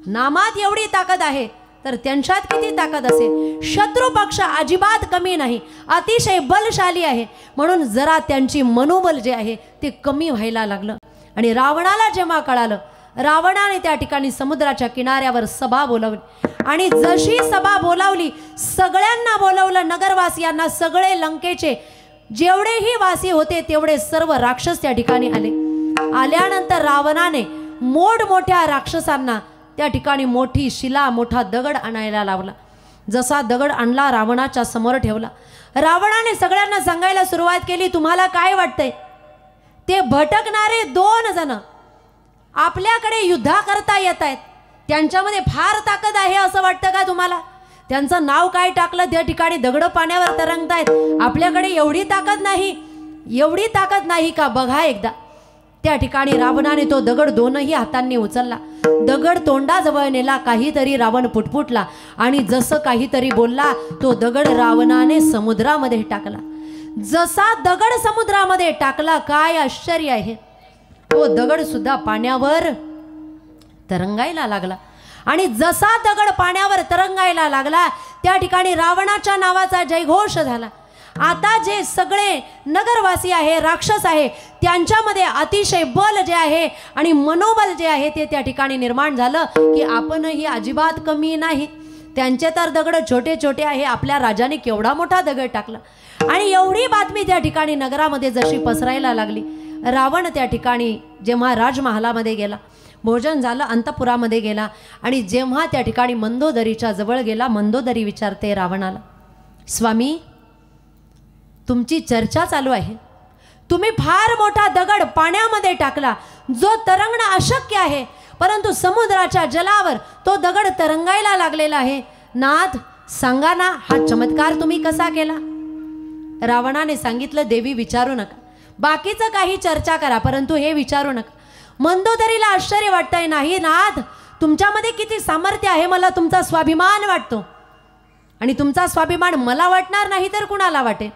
नामात एवढी ताकद आहे तर त्यांच्यात किती ताकद असेल. शत्रू पक्ष अजिबात कमी नाही, अतिशय बलशाली आहे. म्हणून जरा त्यांची मनोबल जे आहे ते कमी व्हायला लागलं. आणि रावणाला जेव्हा कळालं, रावणाने त्या ठिकाणी समुद्राच्या किनाऱ्यावर सभा बोलावली आणि जशी सभा बोलावली, सगळ्यांना बोलावलं, नगरवासियांना, सगळे लंकेचे जेवढेही वासी होते तेवढे सर्व राक्षस त्या ठिकाणी आले. आल्यानंतर रावणाने मोठमोठ्या राक्षसांना त्या ठिकाणी मोठी शिला, मोठा दगड आणायला लावला. जसा दगड आणला रावणाच्या समोर ठेवला. रावणाने सगळ्यांना सांगायला सुरुवात केली, तुम्हाला काय वाटतंय? ते भटकणारे 2 जण आपल्याकडे युद्धा करता येत आहेत, त्यांच्यामध्ये फार ताकद आहे असं वाटतं का तुम्हाला? त्यांचं नाव काय टाकलं त्या ठिकाणी दगड पाण्यावर तरंगतायत. आपल्याकडे एवढी ताकद नाही, एवढी ताकद नाही का? बघा एकदा. त्या ठिकाणी रावणाने तो दगड 2ही हातांनी उचलला, दगड तोंडाजवळ नेला, काहीतरी रावण पुटपुटला आणि जसं काहीतरी बोलला, तो दगड रावणाने समुद्रामध्ये टाकला. जसा दगड समुद्रामध्ये टाकला, काय आश्चर्य आहे, तो दगड सुद्धा पाण्यावर तरंगायला लागला. आणि जसा दगड पाण्यावर तरंगायला लागला, त्या ठिकाणी रावणाच्या नावाचा जयघोष झाला. आता जे सगळे नगरवासी आहे, राक्षस आहे, त्यांच्यामध्ये अतिशय बल जे आहे आणि मनोबल जे आहे ते त्या ठिकाणी निर्माण झालं की आपणही अजिबात कमी नाही. त्यांचे तर दगड छोटे छोटे आहे, आपल्या राजाने केवढा मोठा दगड टाकला. आणि एवढी बातमी त्या ठिकाणी नगरामध्ये जशी पसरायला लागली, रावण त्या ठिकाणी जेव्हा राजमहालामध्ये गेला, भोजन झालं, अंतपुरामध्ये गेला आणि जेव्हा त्या ठिकाणी मंदोदरीच्या जवळ गेला, मंदोदरी विचारते रावणाला, स्वामी, तुमची चर्चा चालू आहे, तुम्ही फार मोठा दगड पाण्यामध्ये टाकला जो तरंगणं अशक्य आहे, परंतु समुद्राच्या जलावर तो दगड तरंगायला लागलेला आहे. नाथ, सांगा ना, हा चमत्कार तुम्ही कसा केला? रावणाने सांगितलं, देवी विचारू नका, बाकीचं काही चर्चा करा, परंतु हे विचारू नका. मंदोदरीला आश्चर्य वाटतंय. नाही नाथ, तुमच्यामध्ये किती सामर्थ्य आहे, मला तुमचा स्वाभिमान वाटतो. आणि तुमचा स्वाभिमान मला वाटणार नाही तर कुणाला वाटेल?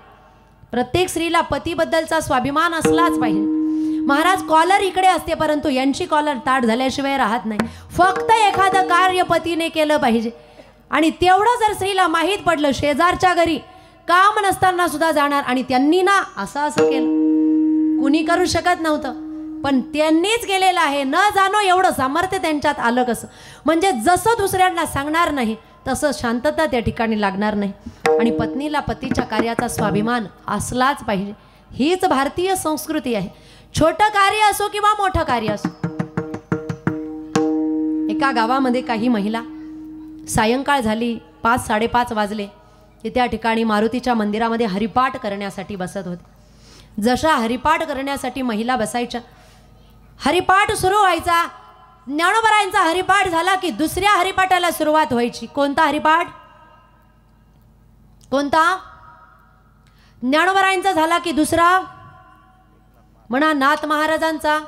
प्रत्येक स्त्रीला पतीबद्दलचा स्वाभिमान असलाच पाहिजे. महाराज, कॉलर इकडे असते परंतु यांची कॉलर ताट झाल्याशिवाय राहत नाही. फक्त एखादं कार्य पतीने केलं पाहिजे. आणि तेवढं जर स्त्रीला माहीत पडलं, शेजारच्या घरी काम नसताना सुद्धा जाणार आणि त्यांनी ना असं केलं, कुणी करू शकत नव्हतं पण त्यांनीच केलेलं आहे, न जाणो एवढं सामर्थ्य त्यांच्यात आलं कसं? म्हणजे जसं दुसऱ्यांना सांगणार नाही तसं शांतता त्या ठिकाणी लागणार नाही. आणि पत्नीला पतीच्या कार्याचा स्वाभिमान असलाच पाहिजे. हीच भारतीय संस्कृती आहे. छोटं कार्य असो किंवा मोठं कार्य असो. एका गावामध्ये काही महिला, सायंकाळ झाली, 5-5:30 वाजले की त्या ठिकाणी मारुतीच्या मंदिरामध्ये हरिपाठ करण्यासाठी बसत होते. जशा हरिपाठ करण्यासाठी महिला बसायच्या, हरिपाठ सुरू व्हायचा, ज्ञानोबरायांचा हरिपाठ झाला की दुसऱ्या हरिपाठाला सुरुवात व्हायची. कोणता हरिपाठ? कोणता? ज्ञानोबरायांचा झाला की दुसरा म्हणा नाथ महाराजांचा.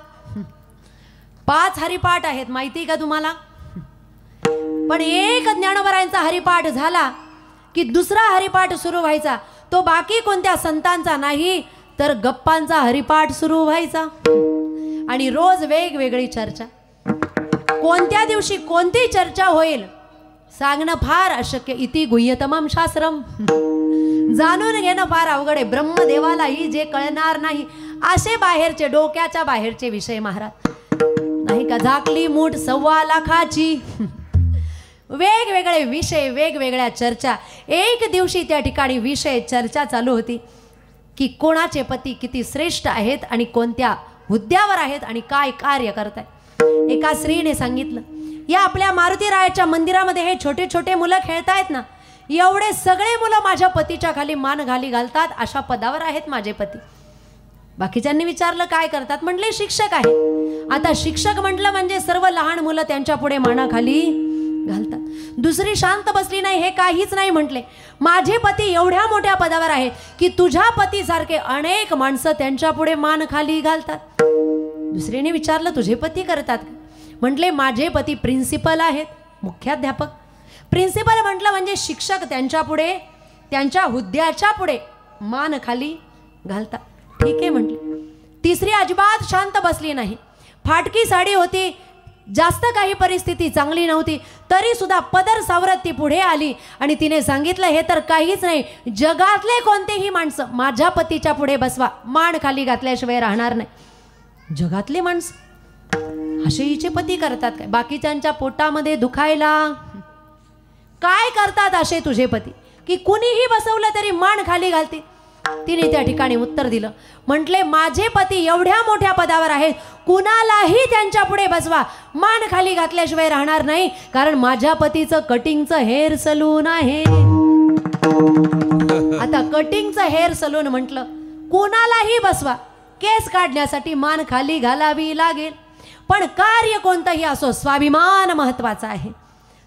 5 हरिपाठ आहेत, माहिती का तुम्हाला? पण एक ज्ञानोबरायांचा हरिपाठ झाला की दुसरा हरिपाठ सुरू व्हायचा. तो बाकी कोणत्या संतांचा नाही तर गप्पांचा हरिपाठ सुरू व्हायचा. आणि रोज वेगवेगळी चर्चा. कोणत्या दिवशी कोणती चर्चा होईल सांगणं फार अशक्य. इति गुह्यतमं शास्त्रम, जाणून घेणं फार अवघड आहे. ब्रह्मदेवालाही जे कळणार नाही असे बाहेरचे, डोक्याच्या बाहेरचे विषय महाराज, नाही का? झाकली मूठ 1.25 लाखाची, वेगवेगळे विषय, वेगवेगळ्या चर्चा. एक दिवशी त्या ठिकाणी विषय चर्चा चालू होती की कोणाचे पती किती श्रेष्ठ आहेत आणि कोणत्या हुद्द्यावर आहेत आणि काय कार्य करत आहेत. एका स्त्रीने सांगितलं या आपल्या मारुतीरायाच्या मंदिरामध्ये हे छोटे छोटे मुलं खेळतायत ना, एवढे सगळे मुलं माझ्या पतीच्या खाली मान खाली घालतात, अशा पदावर आहेत माझे पती. बाकीच्यांनी विचारलं काय करतात, म्हटले शिक्षक आहे. आता शिक्षक म्हटलं म्हणजे सर्व लहान मुलं त्यांच्या पुढे मानाखाली घालतात. दुसरी शांत बसली नाही, हे काहीच नाही म्हटले. माझे पती एवढ्या मोठ्या पदावर आहेत की तुझ्या पतीसारखे अनेक माणसं त्यांच्या पुढे मान खाली घालतात. दुसरीने विचारलं तुझे पती करतात का? म्हटले माझे पती प्रिन्सिपल आहेत, मुख्याध्यापक. प्रिन्सिपल म्हटलं म्हणजे शिक्षक त्यांच्या पुढे, त्यांच्या हुद्द्याच्या पुढे मान खाली घालतात. ठीक आहे म्हटले. तिसरी अजिबात शांत बसली नाही. फाटकी साडी होती, जास्त काही परिस्थिती चांगली नव्हती, तरी सुद्धा पदर सावरत ती पुढे आली आणि तिने सांगितलं हे तर काहीच नाही, जगातले कोणतेही माणसं माझ्या पतीच्या पुढे बसवा, मान खाली घातल्याशिवाय राहणार नाही. जगातले माणसं असे हिचे पती करतात काय? बाकीच्यांच्या पोटामध्ये दुखायला काय करतात असे तुझे पती की कुणीही बसवलं तरी मान खाली घालते? तिने त्या ठिकाणी उत्तर दिलं. म्हटले माझे पती एवढ्या मोठ्या पदावर आहेत, कुणालाही त्यांच्या पुढे बसवा, मान खाली घातल्याशिवाय राहणार नाही, कारण माझ्या पतीचं कटिंगचं हेअर सलून आहे. आता कटिंगचं हेअर सलून म्हटलं कुणालाही बसवा, केस काढण्यासाठी मान खाली घालावी लागेल. पण कार्य कोणतंही असो, स्वाभिमान महत्वाचा आहे,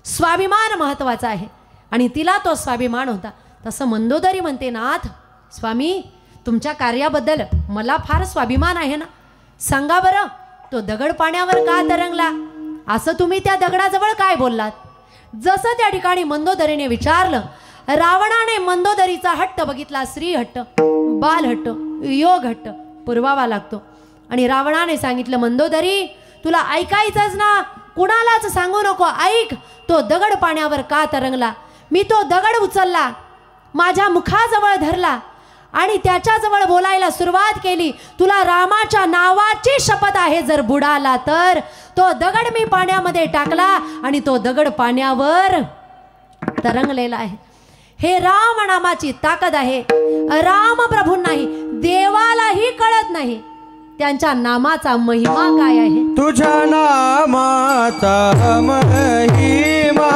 स्वाभिमान महत्वाचा आहे. आणि तिला तो स्वाभिमान होता. तसं मंदोदरी म्हणते, नाथ स्वामी तुमच्या कार्याबद्दल मला फार स्वाभिमान आहे ना, सांगा बरं तो दगड पाण्यावर का तरंगला, असं तुम्ही त्या दगडाजवळ काय बोललात? जसं त्या ठिकाणी मंदोदरीने विचारलं, रावणाने मंदोदरीचा हट्ट बघितला, स्त्री हट्ट, बाल हट्ट, योग हट्ट पुरवावा लागतो. आणि रावणाने सांगितलं मंदोदरी तुला ऐकायचंच ना, कुणालाच सांगू नको, ऐक तो दगड पाण्यावर का तरंगला. मी तो दगड उचलला, माझ्या मुखाजवळ धरला आणि त्याच्याजवळ बोलायला सुरुवात केली, तुला रामाच्या नावाची शपथ आहे जर बुडाला तर. तो दगड मी पाण्यामध्ये टाकला आणि तो दगड पाण्यावर तरंगलेला आहे. हे राम नामाची ताकद आहे. राम प्रभूंनाही देवालाही कळत नाही त्यांच्या नामाचा महिमा काय आहे. तुझ्या नामाचा महिमा,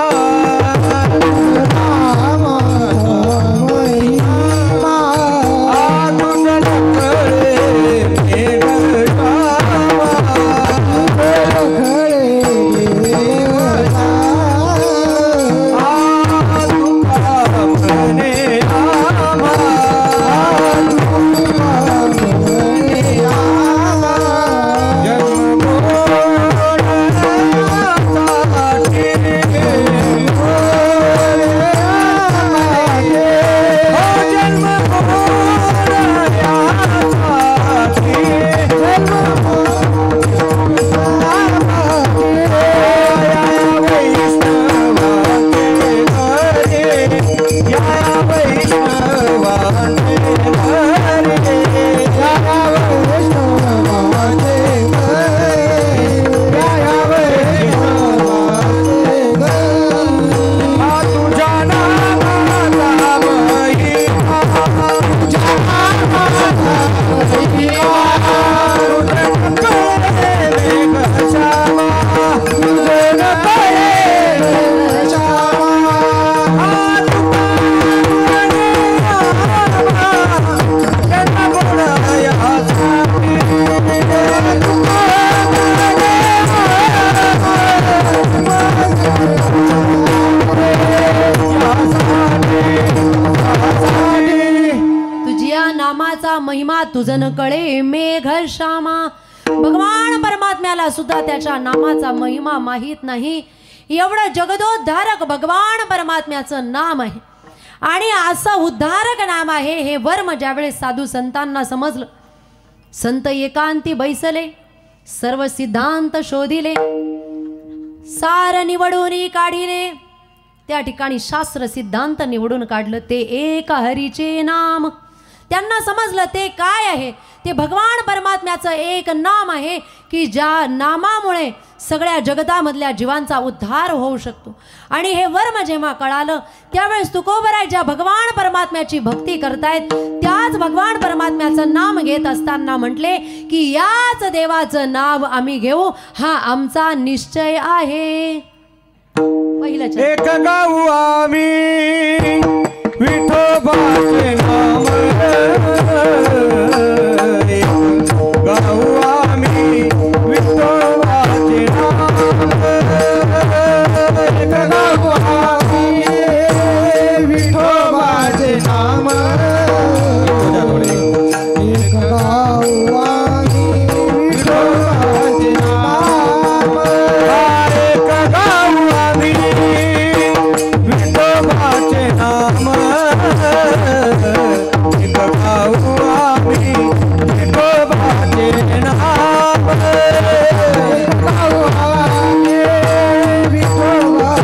महिमा तुझन कळे मेघ श्यामा. भगवान परमात्म्याला सुद्धा त्याच्या नामाचा महिमा माहीत नाही. एवढं जगदोद्धारक भगवान परमात्म्याचं नाम आहे आणि असं उद्धारक नाम आहे हे वर्म ज्यावेळेस साधू संतांना समजलं, संत एकांती बैसले, सर्व सिद्धांत शोधिले, सार निवडून काढिले. त्या ठिकाणी शास्त्र सिद्धांत निवडून काढलं ते एक हरीचे नाम. त्यांना समजलं ते काय आहे, ते भगवान परमात्म्याचं एक नाम आहे की ज्या नामामुळे सगळ्या जगतामधल्या जीवांचा उद्धार होऊ शकतो. आणि हे वर्म जेव्हा कळालं त्यावेळेस तुकोबराय ज्या भगवान परमात्म्याची भक्ती करतायत त्याच भगवान परमात्म्याचं नाम घेत असताना म्हटले की याच देवाचं नाव आम्ही घेऊ, हा आमचा निश्चय आहे. विठ्ठलाच्या एक गाऊ आम्ही विठोबाचे नाम एक गाऊ आम्ही विठोबाचे नाम एक गाऊ आम्ही विठोबाचे नाम एक गाऊ आम्ही विठोबाचे नाम एक गाऊ आम्ही विठोबाचे नाम एक गाऊ आम्ही विठोबाचे नाम एक गाऊ आम्ही विठोबाचे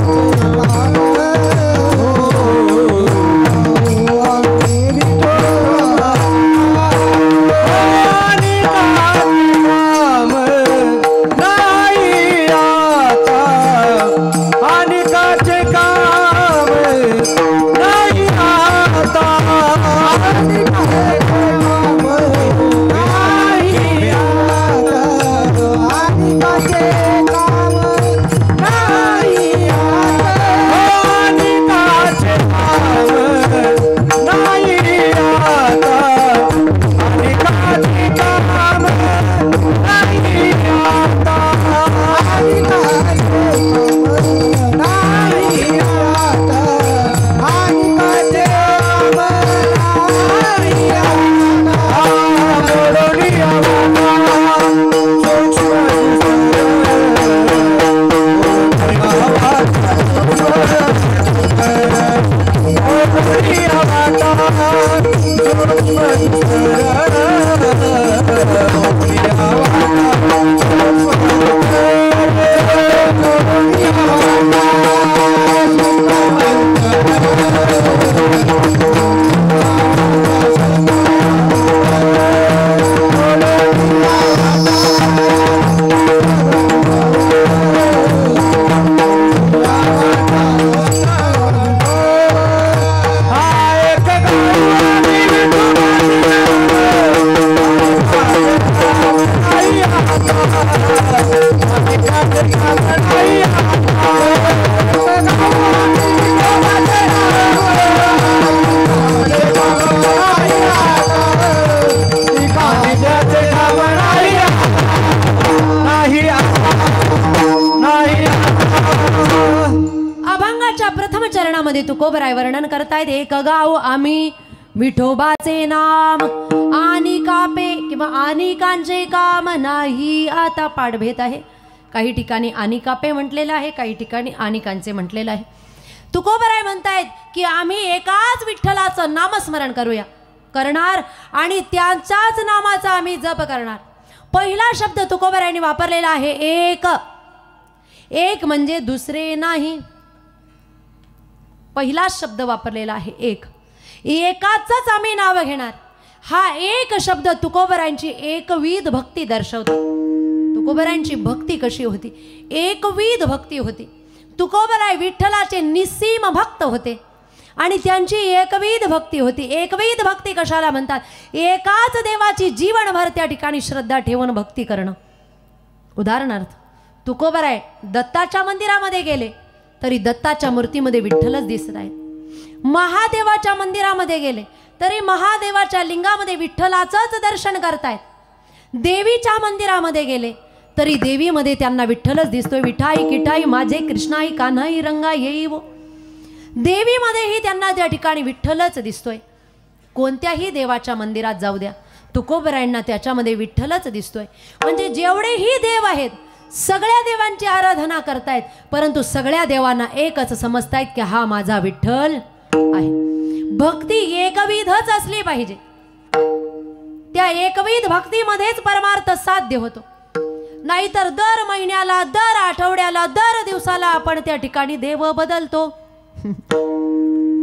तुकोबराय वर्णन करतायत एक गाव आम्ही विठोबाचे नाम आनिकापे किंवा आनिकांचे काम नाही. आता पाठभेद आहे. काही ठिकाणी आनिकापे म्हटलेलं आहे, काही ठिकाणी आनिकांचे म्हटलेलं आहे. तुकोबराय म्हणतायत की आम्ही एकाच विठ्ठलाचं नामस्मरण करूया करणार आणि त्यांच्याच नामाचा आम्ही जप करणार. पहिला शब्द तुकोबरायांनी वापरलेला आहे एक. एक म्हणजे दुसरे नाही. पहिला शब्द वापरलेला आहे एक. एकाचंच आम्ही नाव घेणार. हा एक शब्द तुकोबरायांची एकविध भक्ती दर्शवतो. तुकोबरायांची भक्ती कशी होती? एकविध भक्ती होती. तुकोबराय विठ्ठलाचे निस्सीम भक्त होते आणि त्यांची एकविध भक्ती होती. एकविध भक्ती कशाला म्हणतात? एकाच देवाची जीवनभर त्या ठिकाणी श्रद्धा ठेवून भक्ती करणं. उदाहरणार्थ तुकोबराय दत्ताच्या मंदिरामध्ये गेले तरी दत्ताच्या मूर्तीमध्ये विठ्ठलच दिसत आहेत. महादेवाच्या मंदिरामध्ये गेले तरी महादेवाच्या लिंगामध्ये विठ्ठलाचंच दर्शन करतायत. देवीच्या मंदिरामध्ये गेले तरी देवीमध्ये त्यांना विठ्ठलच दिसतोय. विठाई किठाई माझे कृष्णाई कान्हाई रंगा येईव. देवीमध्येही त्यांना त्या ठिकाणी विठ्ठलच दिसतोय. कोणत्याही देवाच्या मंदिरात जाऊ द्या, तुकोबरायांना त्याच्यामध्ये विठ्ठलच दिसतोय. म्हणजे जेवढेही देव आहेत सगळ्या देवांची आराधना करतायत, परंतु सगळ्या देवांना एकच समजतायत की हा माझा विठ्ठल आहे. भक्ती एकविधच असली पाहिजे. त्या एकविध भक्तीमध्येच परमार्थ साध्य होतो. नाहीतर दर महिन्याला, दर आठवड्याला, दर दिवसाला आपण त्या ठिकाणी देव बदलतो.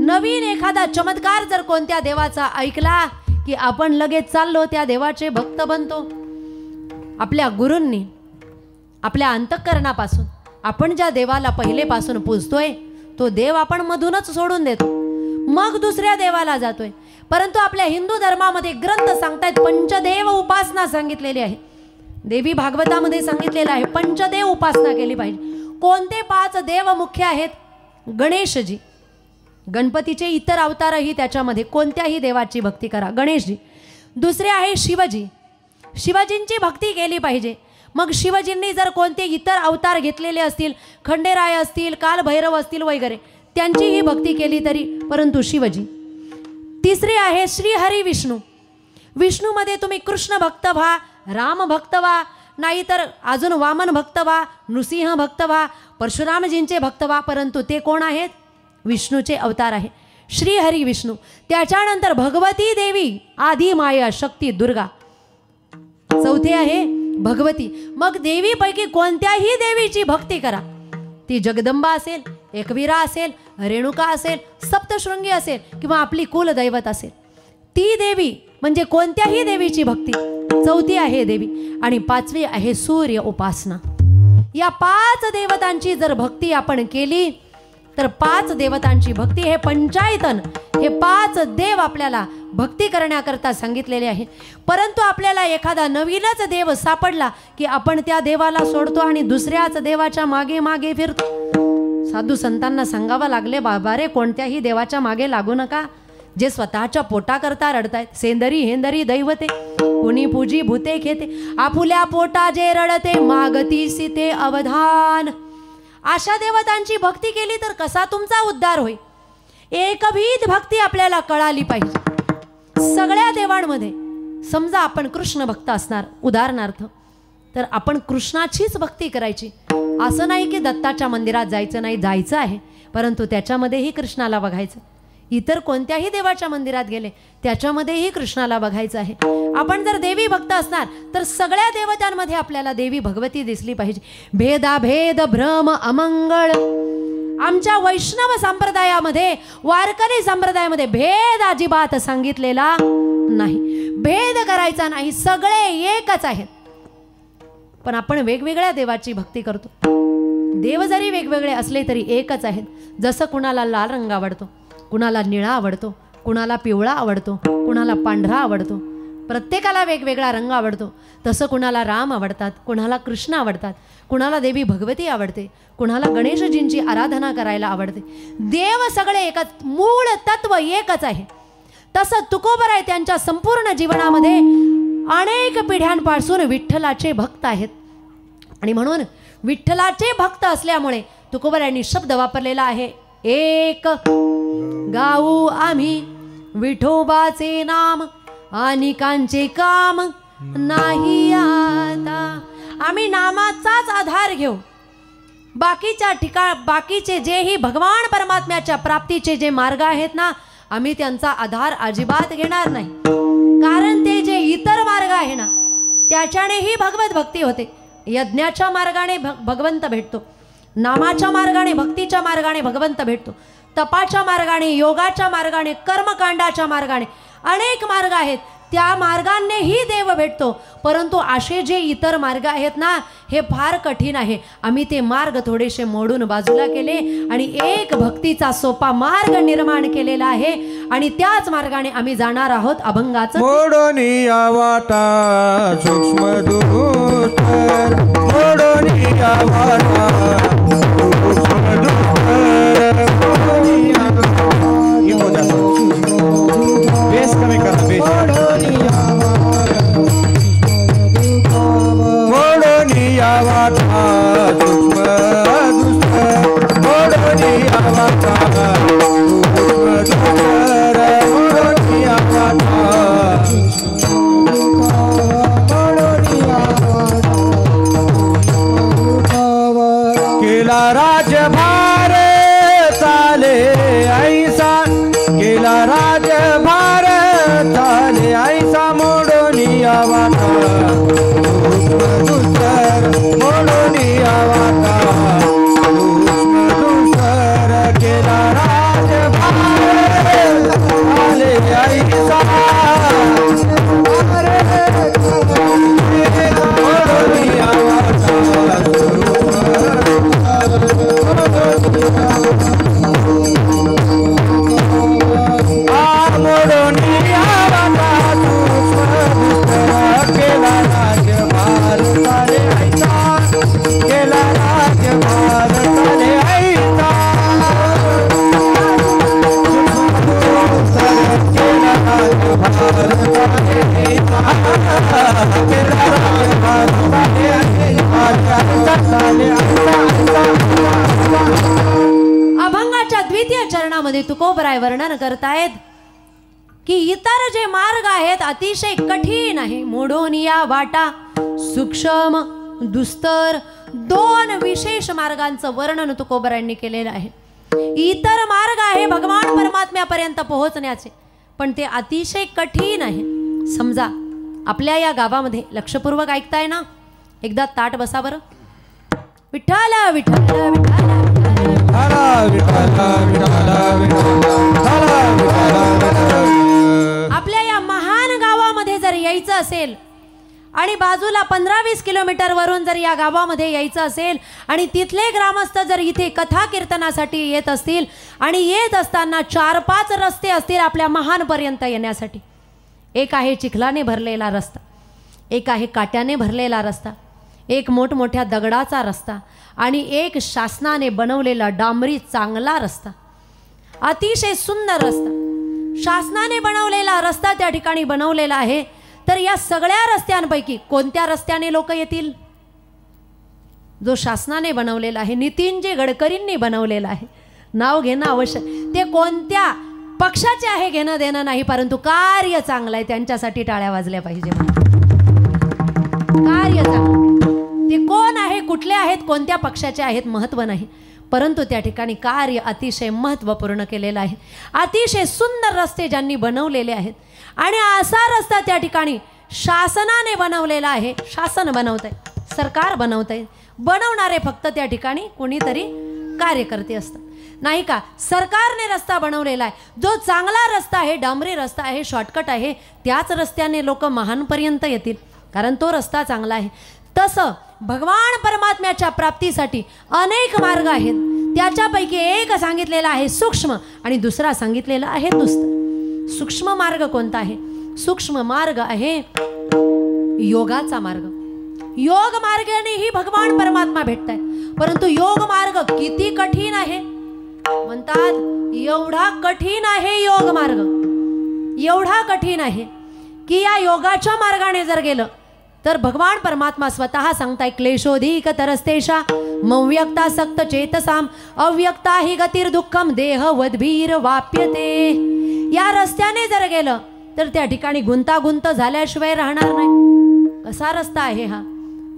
नवीन एखादा चमत्कार जर कोणत्या देवाचा ऐकला की आपण लगेच चाललो त्या देवाचे भक्त बनतो. आपल्या गुरूंनी आपल्या अंतःकरणापासून आपण ज्या देवाला पहिलेपासून पूजतोय तो देव आपण मधूनच सोडून देतो, मग दुसऱ्या देवाला जातोय. परंतु आपल्या हिंदू धर्मामध्ये ग्रंथ सांगतायत पंचदेव उपासना सांगितलेली आहे. देवी भागवतामध्ये सांगितलेलं आहे पंचदेव उपासना केली पाहिजे. कोणते 5 देव मुख्य आहेत? गणेशजी, गणपतीचे इतर अवतारही त्याच्यामध्ये, कोणत्याही देवाची भक्ती करा, गणेशजी. दुसरे आहे शिवजी, शिवाजींची भक्ती केली पाहिजे. मग शिवजींनी जर कोणते इतर अवतार घेतलेले असतील, खंडेराय असतील, कालभैरव असतील वगैरे, त्यांचीही भक्ती केली तरी, परंतु शिवजी. तिसरे आहे श्रीहरी विष्णू. विष्णूमध्ये तुम्ही कृष्ण भक्त व्हा, राम भक्त व्हा, नाहीतर अजून वामन भक्त व्हा, नृसिंह भक्त व्हा, परशुरामजींचे भक्त व्हा, परंतु ते कोण आहेत? विष्णूचे अवतार आहे, श्रीहरी विष्णू. त्याच्यानंतर भगवती देवी, आदि माया शक्ती दुर्गा. चौथे आहे भगवती. मग देवीपैकी कोणत्याही देवीची भक्ती करा, ती जगदंबा असेल, एकवीरा असेल, रेणुका असेल, सप्तशृंगी असेल, किंवा आपली कुलदैवत असेल, ती देवी म्हणजे कोणत्याही देवीची भक्ती. चौथी आहे देवी. आणि पाचवी आहे सूर्य उपासना. या 5 देवतांची जर भक्ती आपण केली तर 5 देवतांची भक्ती, हे पंचायतन, हे 5 देव आपल्याला भक्ती करण्याकरता सांगितलेले आहे. परंतु आपल्याला एखादा नवीनच देव सापडला की आपण त्या देवाला सोडतो आणि दुसऱ्याच देवाच्या मागे मागे फिरतो. साधू संतांना सांगावं लागले, बाबा रे, कोणत्याही देवाच्या मागे लागू नका, जे स्वतःच्या पोटाकरता रडतायत. सेंदरी हेंदरी दैवते, कुणी पूजी भूते खेते, आपुल्या पोटा जे रडते, मागती सीते अवधान. अशा देवतांची भक्ती केली तर कसा तुमचा उद्धार होईल? एकविध भक्ती आपल्याला कळाली पाहिजे सगळ्या देवांमध्ये. समजा आपण कृष्ण भक्त असणार उदाहरणार्थ, तर आपण कृष्णाचीच भक्ती करायची. असं नाही की दत्ताच्या मंदिरात जायचं नाही, जायचं आहे, परंतु त्याच्यामध्येही कृष्णाला बघायचं. इतर कोणत्याही देवाच्या मंदिरात गेले त्याच्यामध्येही कृष्णाला बघायचं आहे. आपण जर देवी भक्त असणार तर सगळ्या देवतांमध्ये आपल्याला देवी भगवती दिसली पाहिजे. भेदाभेद भ्रम अमंगळ. आमच्या वैष्णव संप्रदायामध्ये, वारकरी संप्रदायामध्ये भेद अजिबात सांगितलेला नाही. भेद करायचा नाही, सगळे एकच आहेत. पण आपण वेगवेगळ्या देवाची भक्ती करतो. देव जरी वेगवेगळे असले तरी एकच आहेत. जसं कुणाला लाल रंग आवडतो, कुणाला निळा आवडतो, कुणाला पिवळा आवडतो, कुणाला पांढरा आवडतो, प्रत्येकाला वेगवेगळा रंग आवडतो. तसं कुणाला राम आवडतात, कुणाला कृष्ण आवडतात, कुणाला देवी भगवती आवडते, कुणाला गणेशजींची आराधना करायला आवडते. देव सगळे एकच, मूळ तत्व एकच आहे. तसं तुकोबराय त्यांच्या संपूर्ण जीवनामध्ये अनेक पिढ्यांपासून विठ्ठलाचे भक्त आहेत. आणि म्हणून विठ्ठलाचे भक्त असल्यामुळे तुकोबरायांनी शब्द वापरलेला आहे, एक गाऊ आम्ही विठोबाचे नाम, अनेकांचे काम नाही आता. आम्ही नामाचाच आधार घेऊ. बाकीचे जेही भगवान परमात्म्याच्या प्राप्तीचे जे मार्ग आहेत ना, आम्ही त्यांचा आधार अजिबात घेणार नाही. कारण ते जे इतर मार्ग आहे ना, त्याच्यानेही भगवत भक्ती होते. यज्ञाच्या मार्गाने भगवंत भेटतो, नामाच्या मार्गाने, भक्तीच्या मार्गाने भगवंत भेटतो, तपाच्या मार्गाने, योगाच्या मार्गाने, कर्मकांडाच्या मार्गाने अनेक मार्ग आहेत, त्या मार्गांनीही देव भेटतो. परंतु असे जे इतर मार्ग आहेत ना, हे फार कठीण आहे. आम्ही ते मार्ग थोडेसे मोडून बाजूला केले आणि एक भक्तीचा सोपा मार्ग निर्माण केलेला आहे आणि त्याच मार्गाने आम्ही जाणार आहोत. अभंगाचं मोडोनिया वाटा सूक्ष्म दूत, मोडोनिया वाटा सूक्ष्म दूत, बेस कमी करा, बेस. मोडोनिया वाटा सूक्ष्म दूत, मोडोनिया वाटा सूक्ष्म दूत, मोडोनिया वाटा केला राजभार चाले ऐसा, केला राजभार चाले ऐसा, मोडोनिया वाटा दुसर, मोडोनिया वाटा दुसर, केला राजभार चाले ऐसा, मोडोनिया वाटा केला राजभार चाले ऐसा, द्वितीय चरणामध्ये तुकोबराय वर्णन करतायत की इतर जे मार्ग आहेत अतिशय कठीण आहे, मोडून या वाटा सूक्ष्म दुस्तर, दोन विशेष मार्गांचं वर्णन तुकोबरायांनी केलेलं आहे. इतर मार्ग आहे भगवान परमात्म्यापर्यंत पोहोचण्याचे, पण ते अतिशय कठीण आहे. समजा आपल्या या गावामध्ये, लक्षपूर्वक ऐकताय ना, एकदा ताट बसा बरं. विठ्ठल विठ्ठल विठ्ठल आपल्या या महान गावामध्ये जर यायचं असेल आणि बाजूला 15-20 किलोमीटर वरून जर या गावामध्ये यायचं असेल आणि तिथले ग्रामस्थ जर इथे कथा कीर्तनासाठी येत असतील आणि येत असताना 4-5 रस्ते असतील आपल्या महानपर्यंत येण्यासाठी. एक आहे चिखलाने भरलेला रस्ता, एक आहे काट्याने भरलेला रस्ता, एक मोठमोठ्या दगडाचा रस्ता आणि एक शासनाने बनवलेला डांबरी चांगला रस्ता, अतिशय सुंदर रस्ता. शासनाने बनवलेला रस्ता त्या ठिकाणी बनवलेला आहे. तर या सगळ्या रस्त्यांपैकी कोणत्या रस्त्याने लोक येतील? जो शासनाने बनवलेला आहे, नितीनजी गडकरींनी बनवलेला आहे. नाव घेणं आवश्यक. ते कोणत्या पक्षाचे आहे घेणं देणं नाही, परंतु कार्य चांगलं आहे, त्यांच्यासाठी टाळ्या वाजल्या पाहिजे. कार्य चांगलं, ते कोण आहे, कुठले आहेत, कोणत्या पक्षाचे आहेत महत्त्व नाही, परंतु त्या ठिकाणी कार्य अतिशय महत्त्वपूर्ण केलेलं आहे. अतिशय सुंदर रस्ते ज्यांनी बनवलेले आहेत आणि असा रस्ता त्या ठिकाणी शासनाने बनवलेला आहे. शासन बनवतंय, सरकार बनवतंय, बनवणारे फक्त त्या ठिकाणी कोणीतरी कार्यकर्ते असतात, नाही का? सरकारने रस्ता बनवलेला आहे, जो चांगला रस्ता आहे, डांबरी रस्ता आहे, शॉर्टकट आहे, त्याच रस्त्याने लोक महानपर्यंत येतील, कारण तो रस्ता चांगला आहे. तसं भगवान परमात्म्याच्या प्राप्तीसाठी अनेक मार्ग आहेत. त्याच्यापैकी एक सांगितलेला आहे सूक्ष्म आणि दुसरा सांगितलेला आहे दुस्तर. सूक्ष्म मार्ग कोणता आहे? सूक्ष्म मार्ग आहे योगाचा मार्ग. योग मार्गानेही भगवान परमात्मा भेटताय, परंतु योग मार्ग किती कठीण आहे म्हणतात. एवढा कठीण आहे योग मार्ग, एवढा कठीण आहे की या योगाच्या मार्गाने जर गेलं तर भगवान परमात्मा स्वतः सांगताय, क्लेशोधिक तरस्तेशा मव्यक्ता सक्त चेतसाम अव्यक्ता हि गतिर दुःखम देह वद्भीर वाप्यते. या रस्त्याने जर गेलं तर त्या ठिकाणी गुंतागुंत झाल्याशिवाय राहणार नाही. कसा रस्ता आहे हा?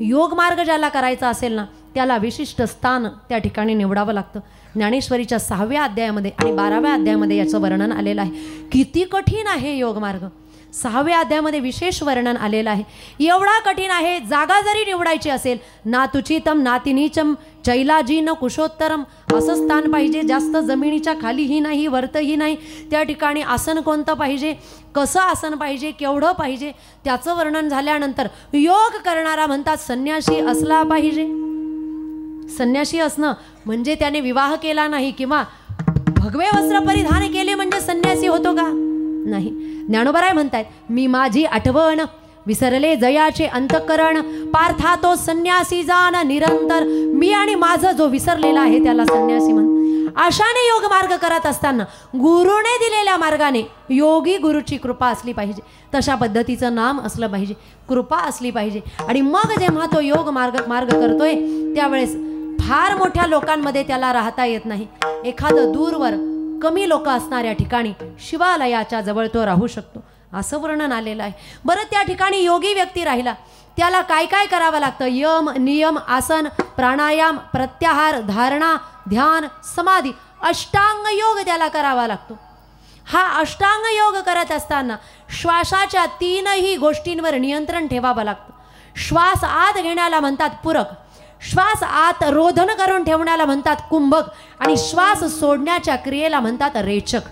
योग मार्ग ज्याला करायचा असेल ना, त्याला विशिष्ट स्थान त्या ठिकाणी निवडावं लागतं. ज्ञानेश्वरीच्या 6व्या अध्यायामध्ये आणि 12व्या अध्यायामध्ये याचं वर्णन आलेलं आहे. किती कठीण आहे योग मार्ग, 6व्या अध्यायामध्ये विशेष वर्णन आलेलं आहे. एवढा कठीण आहे, जागा जरी निवडायची असेल, नातुचितम नातिनीचम चैलाजी न कुशोत्तरम, असं स्थान पाहिजे, जास्त जमिनीच्या खालीही नाही वरतही नाही. त्या ठिकाणी आसन कोणतं पाहिजे, कसं आसन पाहिजे, केवढं पाहिजे, त्याचं वर्णन झाल्यानंतर योग करणारा म्हणतात संन्यासी असला पाहिजे. संन्यासी असणं म्हणजे त्याने विवाह केला नाही किंवा भगवे वस्त्र परिधान केले म्हणजे संन्यासी होतो का? नाही. ज्ञानोबराय म्हणतायत, मी माझी आठवण विसरले जयाचे अंतकरण, पार्था तो संन्यासी जाण निरंतर. मी आणि माझं जो विसरलेला आहे त्याला संन्यासी म्हण. अशाने योग मार्ग करत असताना गुरुने दिलेल्या मार्गाने योगी गुरुची कृपा असली पाहिजे, तशा पद्धतीचं नाम असलं पाहिजे, कृपा असली पाहिजे. आणि मग जेव्हा तो योग मार्ग करतोय त्यावेळेस फार मोठ्या लोकांमध्ये त्याला राहता येत नाही. एखादं दूरवर कमी लोक असणाऱ्या ठिकाणी शिवालयाच्या जवळ तो राहू शकतो, असं वर्णन आलेलं आहे. बरं, त्या ठिकाणी योगी व्यक्ती राहिला, त्याला काय काय करावं लागतं? यम नियम आसन प्राणायाम प्रत्याहार धारणा ध्यान समाधी अष्टांग योग त्याला करावा लागतो. हा अष्टांग योग करत असताना श्वासाच्या 3ही गोष्टींवर नियंत्रण ठेवावं लागतं. श्वास आत घेण्याला म्हणतात पूरक, श्वास आत रोधन करून ठेवण्याला म्हणतात कुंभक आणि श्वास सोडण्याच्या क्रियेला म्हणतात रेचक.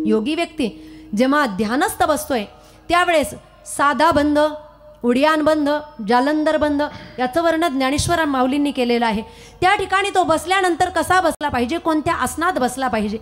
योगी व्यक्ती जेव्हा ध्यानस्थ बसतोय त्यावेळेस साधा बंद, उडियान बंद, जालंधर बंद याचं वर्णन ज्ञानेश्वर माऊलींनी केलेलं आहे. त्या ठिकाणी तो बसल्यानंतर कसा बसला पाहिजे, कोणत्या आसनात बसला पाहिजे.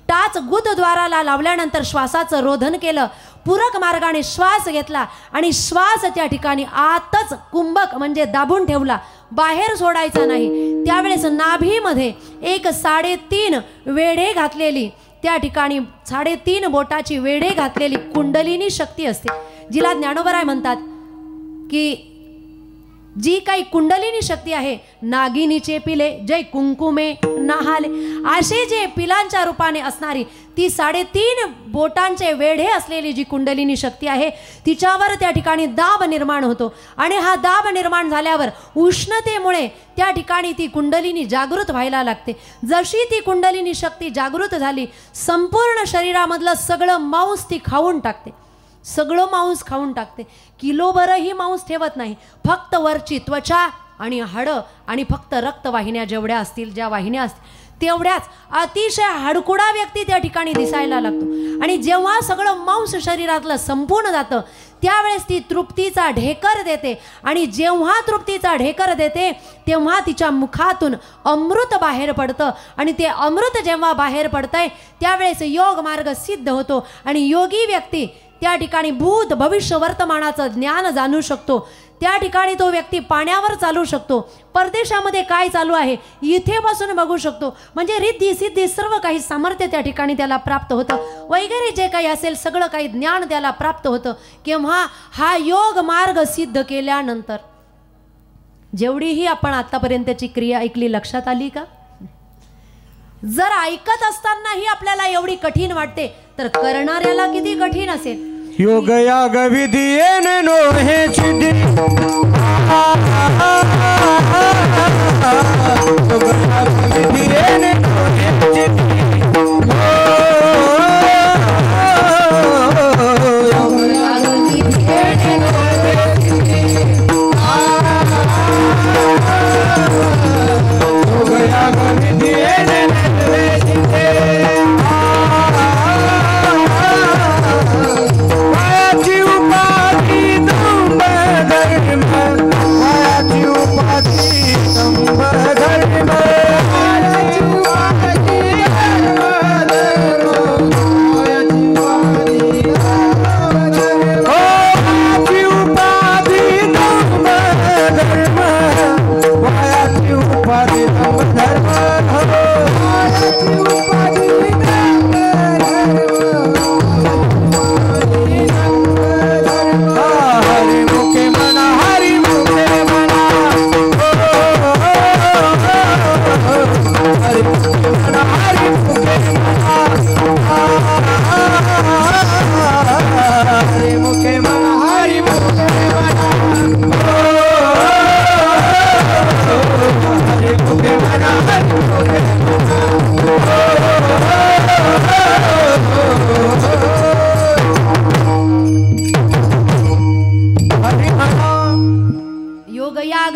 टाच गुदद्वाराला लावल्यानंतर श्वासाचं रोधन केलं, पूरक मार्गाने श्वास घेतला आणि श्वास त्या ठिकाणी आतच कुंभक म्हणजे दाबून ठेवला, बाहेर सोडायचा नाही. त्यावेळेस नाभीमध्ये एक 3.5 वेढे घातलेली, त्या ठिकाणी 3.5 बोटाची वेढे घातलेली कुंडलिनी शक्ती असते, जिला ज्ञानोबराय म्हणतात की जी काही कुंडलिनी शक्ती आहे, नागिनीचे पिले जय कुंकुमे नाहाले, असे जे पिलांच्या रूपाने असणारी ती 3.5 बोटांचे वेढे असलेली जी कुंडलिनी शक्ती आहे, तिच्यावर त्या ठिकाणी दाब निर्माण होतो आणि हा दाब निर्माण झाल्यावर उष्णतेमुळे त्या ठिकाणी ती कुंडलिनी जागृत व्हायला लागते. जशी ती कुंडलिनी शक्ती जागृत झाली, संपूर्ण शरीरामधलं सगळं मांस ती खाऊन टाकते, सगळं मांस खाऊन टाकते. किलोभरही मांस ठेवत नाही, फक्त वरची त्वचा आणि हाडं आणि फक्त रक्तवाहिन्या जेवढ्या असतील, ज्या वाहिन्या असतील तेवढ्याच अतिशय हाडकुडा व्यक्ती त्या ठिकाणी दिसायला लागतो. आणि जेव्हा सगळं मांस शरीरातलं संपूर्ण जातं त्यावेळेस ती तृप्तीचा ढेकर देते आणि जेव्हा तृप्तीचा ढेकर देते तेव्हा तिच्या मुखातून अमृत बाहेर पडतं आणि ते अमृत जेव्हा बाहेर पडतंय त्यावेळेस योग मार्ग सिद्ध होतो आणि योगी व्यक्ती त्या ठिकाणी भूत भविष्य वर्तमानाचं ज्ञान जाणू शकतो. त्या ठिकाणी तो व्यक्ती पाण्यावर चालू शकतो, परदेशामध्ये काय चालू आहे इथे बसून बघू शकतो. म्हणजे रिद्धी सिद्धी सर्व काही सामर्थ्य त्या ठिकाणी त्याला प्राप्त होतं, वगैरे जे काही असेल सगळं काही ज्ञान त्याला प्राप्त होतं. केव्हा हा योग मार्ग सिद्ध केल्यानंतर. जेवढीही आपण आतापर्यंतची क्रिया ऐकली लक्षात आली का? जर ऐकत असतानाही आपल्याला एवढी कठीण वाटते तर करणाऱ्याला किती कठीण असेल. योग याग विधी येणे नो हे सिद्धी, योग याग विधी येणे नो हे सिद्धी, योग याग विधी येणे नो हे सिद्धी, योग याग विधी येणे नो हे सिद्धी.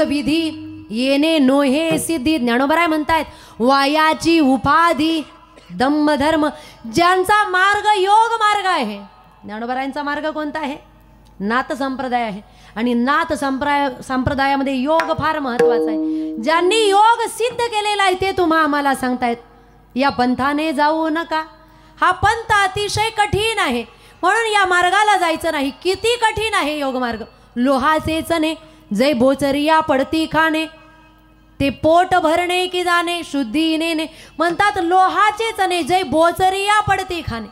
विधी येणे नोहे सिद्धी. ज्ञानोबराय म्हणतायत वायाची उपाधी धम्मधर्म, ज्यांचा मार्ग योग मार्ग आहे. ज्ञानोबरायांचा मार्ग कोणता आहे? नाथ संप्रदाय आहे आणि नाथ संप्रदायामध्ये योग फार महत्वाचा आहे. ज्यांनी योग सिद्ध केलेला आहे ते तुम्हा आम्हाला सांगतायत या पंथाने जाऊ नका. हा पंथ अतिशय कठीण आहे म्हणून या मार्गाला जायचं नाही. किती कठीण आहे योग मार्ग. लोहाचे चणे जय बोचरिया पडती खाणे, ते पोट भरणे की जाणे शुद्धी नेणे. म्हणतात लोहाचे चणे जय बोचरिया पडती खाणे,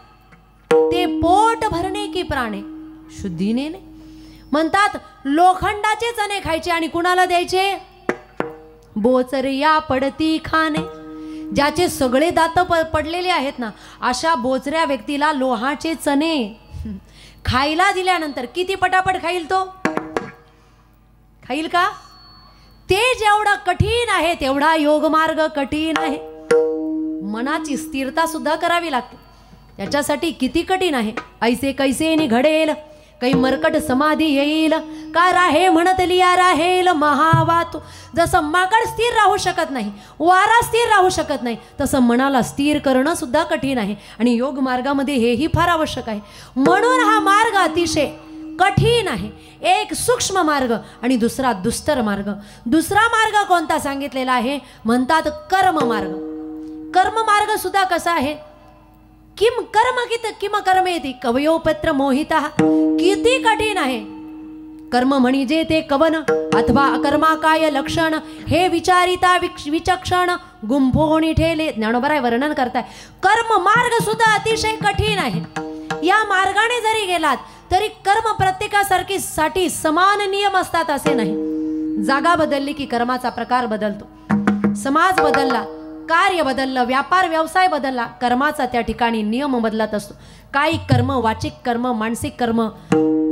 ते पोट भरणे की प्राणे शुद्धी नेणे. म्हणतात लोखंडाचे चणे खायचे आणि कुणाला द्यायचे? बोचरिया पडती खाणे. ज्याचे सगळे दात पडलेले आहेत ना अशा बोचऱ्या व्यक्तीला लोहाचे चणे खायला दिल्यानंतर किती पटापट खाईल तो? खाईल का? ते जेवढा कठीण आहे तेवढा योग मार्ग कठीण आहे. मनाची स्थिरता सुद्धा करावी लागते त्याच्यासाठी. किती कठीण आहे. ऐसे कैसे नि घडेल काही मरकट समाधी येईल, का राहे म्हणत लिया राहेल महावातू. जसं माकड स्थिर राहू शकत नाही, वारा स्थिर राहू शकत नाही, तसं मनाला स्थिर करणं सुद्धा कठीण आहे आणि योग मार्गामध्ये हेही फार आवश्यक आहे. म्हणून हा मार्ग अतिशय कठीण आहे. एक सूक्ष्म मार्ग आणि दुसरा दुस्तर मार्ग. दुसरा मार्ग कोणता सांगितलेला आहे? म्हणतात कर्म मार्ग. कर्म मार्ग सुद्धा कसा आहे? किम कर्म किम कर्मेति कवयोपत्र मोहिता. किती कठीण आहे. कर्म म्हणजे ते कवन अथवा अकर्माकाय लक्षण, हे विचारिता विचक्षण गुंफोणी ठेले. ज्ञानोबराय वर्णन करताय कर्म मार्ग सुद्धा अतिशय कठीण आहे. या मार्गाने जरी गेलात तरी कर्म प्रत्येकासाठी समान नियम असतात असे नाही. जागा बदलली की कर्माचा प्रकार बदलतो. समाज बदलला, कार्य बदललं, व्यापार व्यवसाय बदलला, कर्माचा त्या ठिकाणी नियम बदलत असतो. कायिक कर्म, वाचिक कर्म, मानसिक कर्म,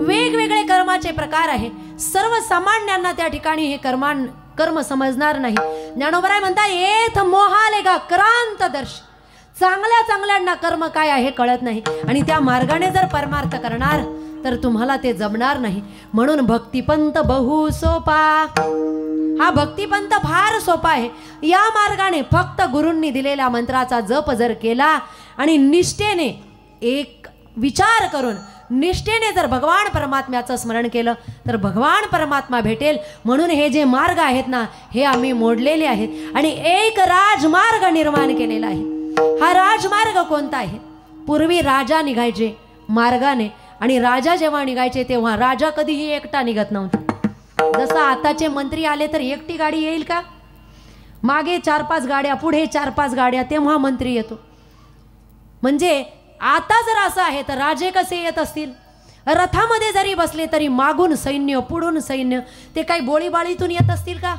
वेगवेगळे कर्माचे प्रकार आहे. सर्वसामान्यांना त्या ठिकाणी हे कर्म समजणार नाही. ज्ञानोबराय म्हणतात येथ मोहाले गा क्रांतदर्श. चांगल्या चांगल्यांना कर्म काय आहे कळत नाही आणि त्या मार्गाने जर परमार्थ करणार तर तुम्हाला ते जमणार नाही. म्हणून भक्तिपंथ बहु सोपा. हा भक्तिपंथ फार सोपा आहे. या मार्गाने फक्त गुरूंनी दिलेल्या मंत्राचा जप जर केला आणि निष्ठेने एक विचार करून निष्ठेने जर भगवान परमात्म्याचं स्मरण केलं तर भगवान परमात्मा भेटेल. म्हणून हे जे मार्ग आहेत ना हे आम्ही मोडलेले आहेत आणि एक राजमार्ग निर्माण केलेला आहे. हा राजमार्ग कोणता आहे? पूर्वी राजा निघायचे मार्गाने आणि राजा जेव्हा निघायचे तेव्हा राजा कधीही एकटा निघत नव्हता. जसं आताचे मंत्री आले तर एकटी गाडी येईल का? मागे 4-5 गाड्या, पुढे 4-5 गाड्या, तेव्हा मंत्री येतो. म्हणजे आता जर असं आहे तर राजे कसे येत असतील? रथामध्ये जरी बसले तरी मागून सैन्य, पुढून सैन्य. ते काही बोळीबाळीतून येत असतील का?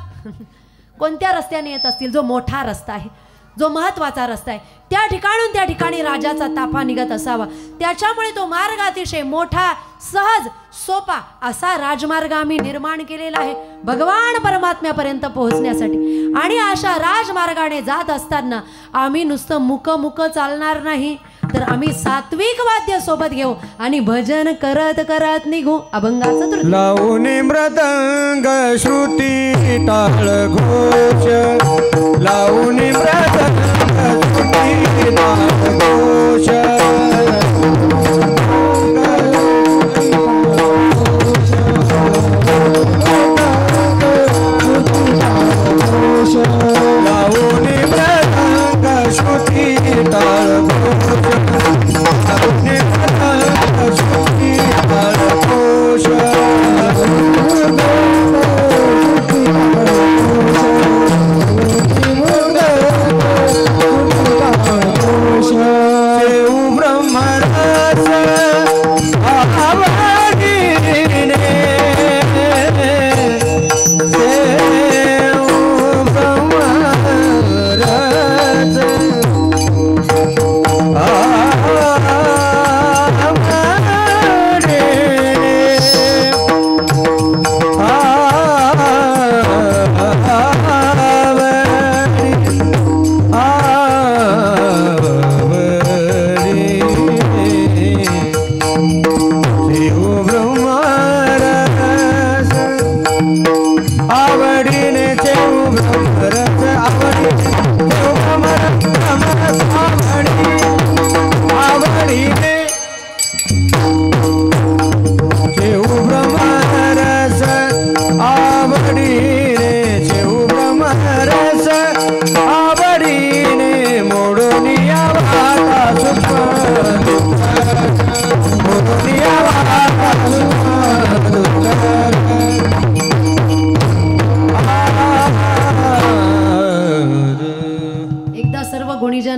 कोणत्या रस्त्याने येत असतील? जो मोठा रस्ता आहे, जो महत्वाचा रस्ता आहे, त्या ठिकाणून त्या ठिकाणी राजाचा ताफा निघत असावा. त्याच्यामुळे तो मार्ग अतिशय मोठा, सहज, सोपा असा राजमार्ग आम्ही निर्माण केलेला आहे भगवान परमात्म्यापर्यंत पोहोचण्यासाठी. आणि अशा राजमार्गाने जात असताना आम्ही नुसतं मुक चालणार नाही तर आम्ही सात्विक वाद्य सोबत घेऊ आणि भजन करत करत निघू. अभंगाचं तृतीय. लावून मृदंग श्रुती टाळ घोष. लावून मृदंग श्रुती टाळ घोष. लावून मृदंग श्रुती टाळ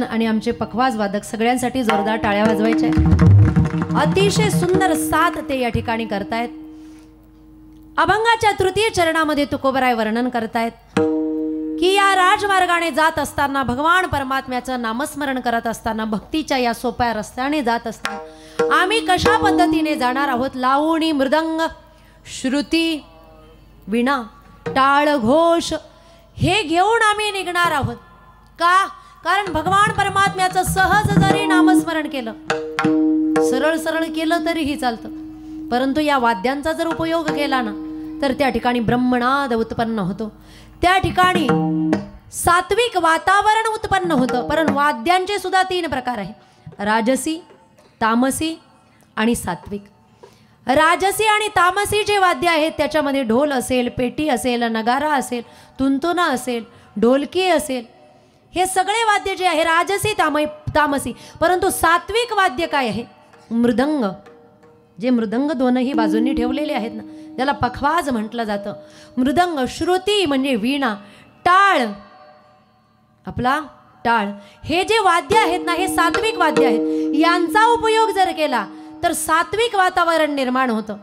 आणि आमचे पखवाज वादक सगळ्यांसाठी जोरदार टाळ्या वाजवायच्या. अतिशय सुंदर साथ ते या ठिकाणी करतायत. अभंगाच्या तृतीय चरणामध्ये तुकोबराय वर्णन करतायत की या राजमार्गाने जात असताना, भगवान परमात्म्याचं नामस्मरण करत असताना, भक्तीच्या या सोप्या रस्त्याने जात असताना आम्ही कशा पद्धतीने जाणार आहोत. लावणी मृदंग श्रुती वीणा टाळ घोष हे घेऊन आम्ही निघणार आहोत. का? कारण भगवान परमात्म्याचं सहज जरी नामस्मरण केलं, सरळ सरळ केलं तरीही चालतं, परंतु या वाद्यांचा जर उपयोग केला ना तर त्या ठिकाणी ब्रह्मनाद उत्पन्न होतो. त्या ठिकाणी सात्विक वातावरण उत्पन्न होतं. परंतु वाद्यांचे सुद्धा 3 प्रकार आहे: राजसी, तामसी आणि सात्विक. राजसी आणि तामसी जे वाद्य आहेत त्याच्यामध्ये ढोल असेल, पेटी असेल, नगारा असेल, तुंतुना असेल, ढोलकी असेल, हे सगळे वाद्य जे आहे राजसी तामसी. परंतु सात्विक वाद्य काय आहे? मृदंग. जे मृदंग दोनही बाजूंनी ठेवलेले आहेत ना त्याला पखवाज म्हटलं जातं. मृदंग, श्रुती म्हणजे वीणा, टाळ आपला टाळ, हे जे वाद्य आहेत ना हे सात्विक वाद्य आहेत. यांचा उपयोग जर केला तर सात्विक वातावरण निर्माण होतं.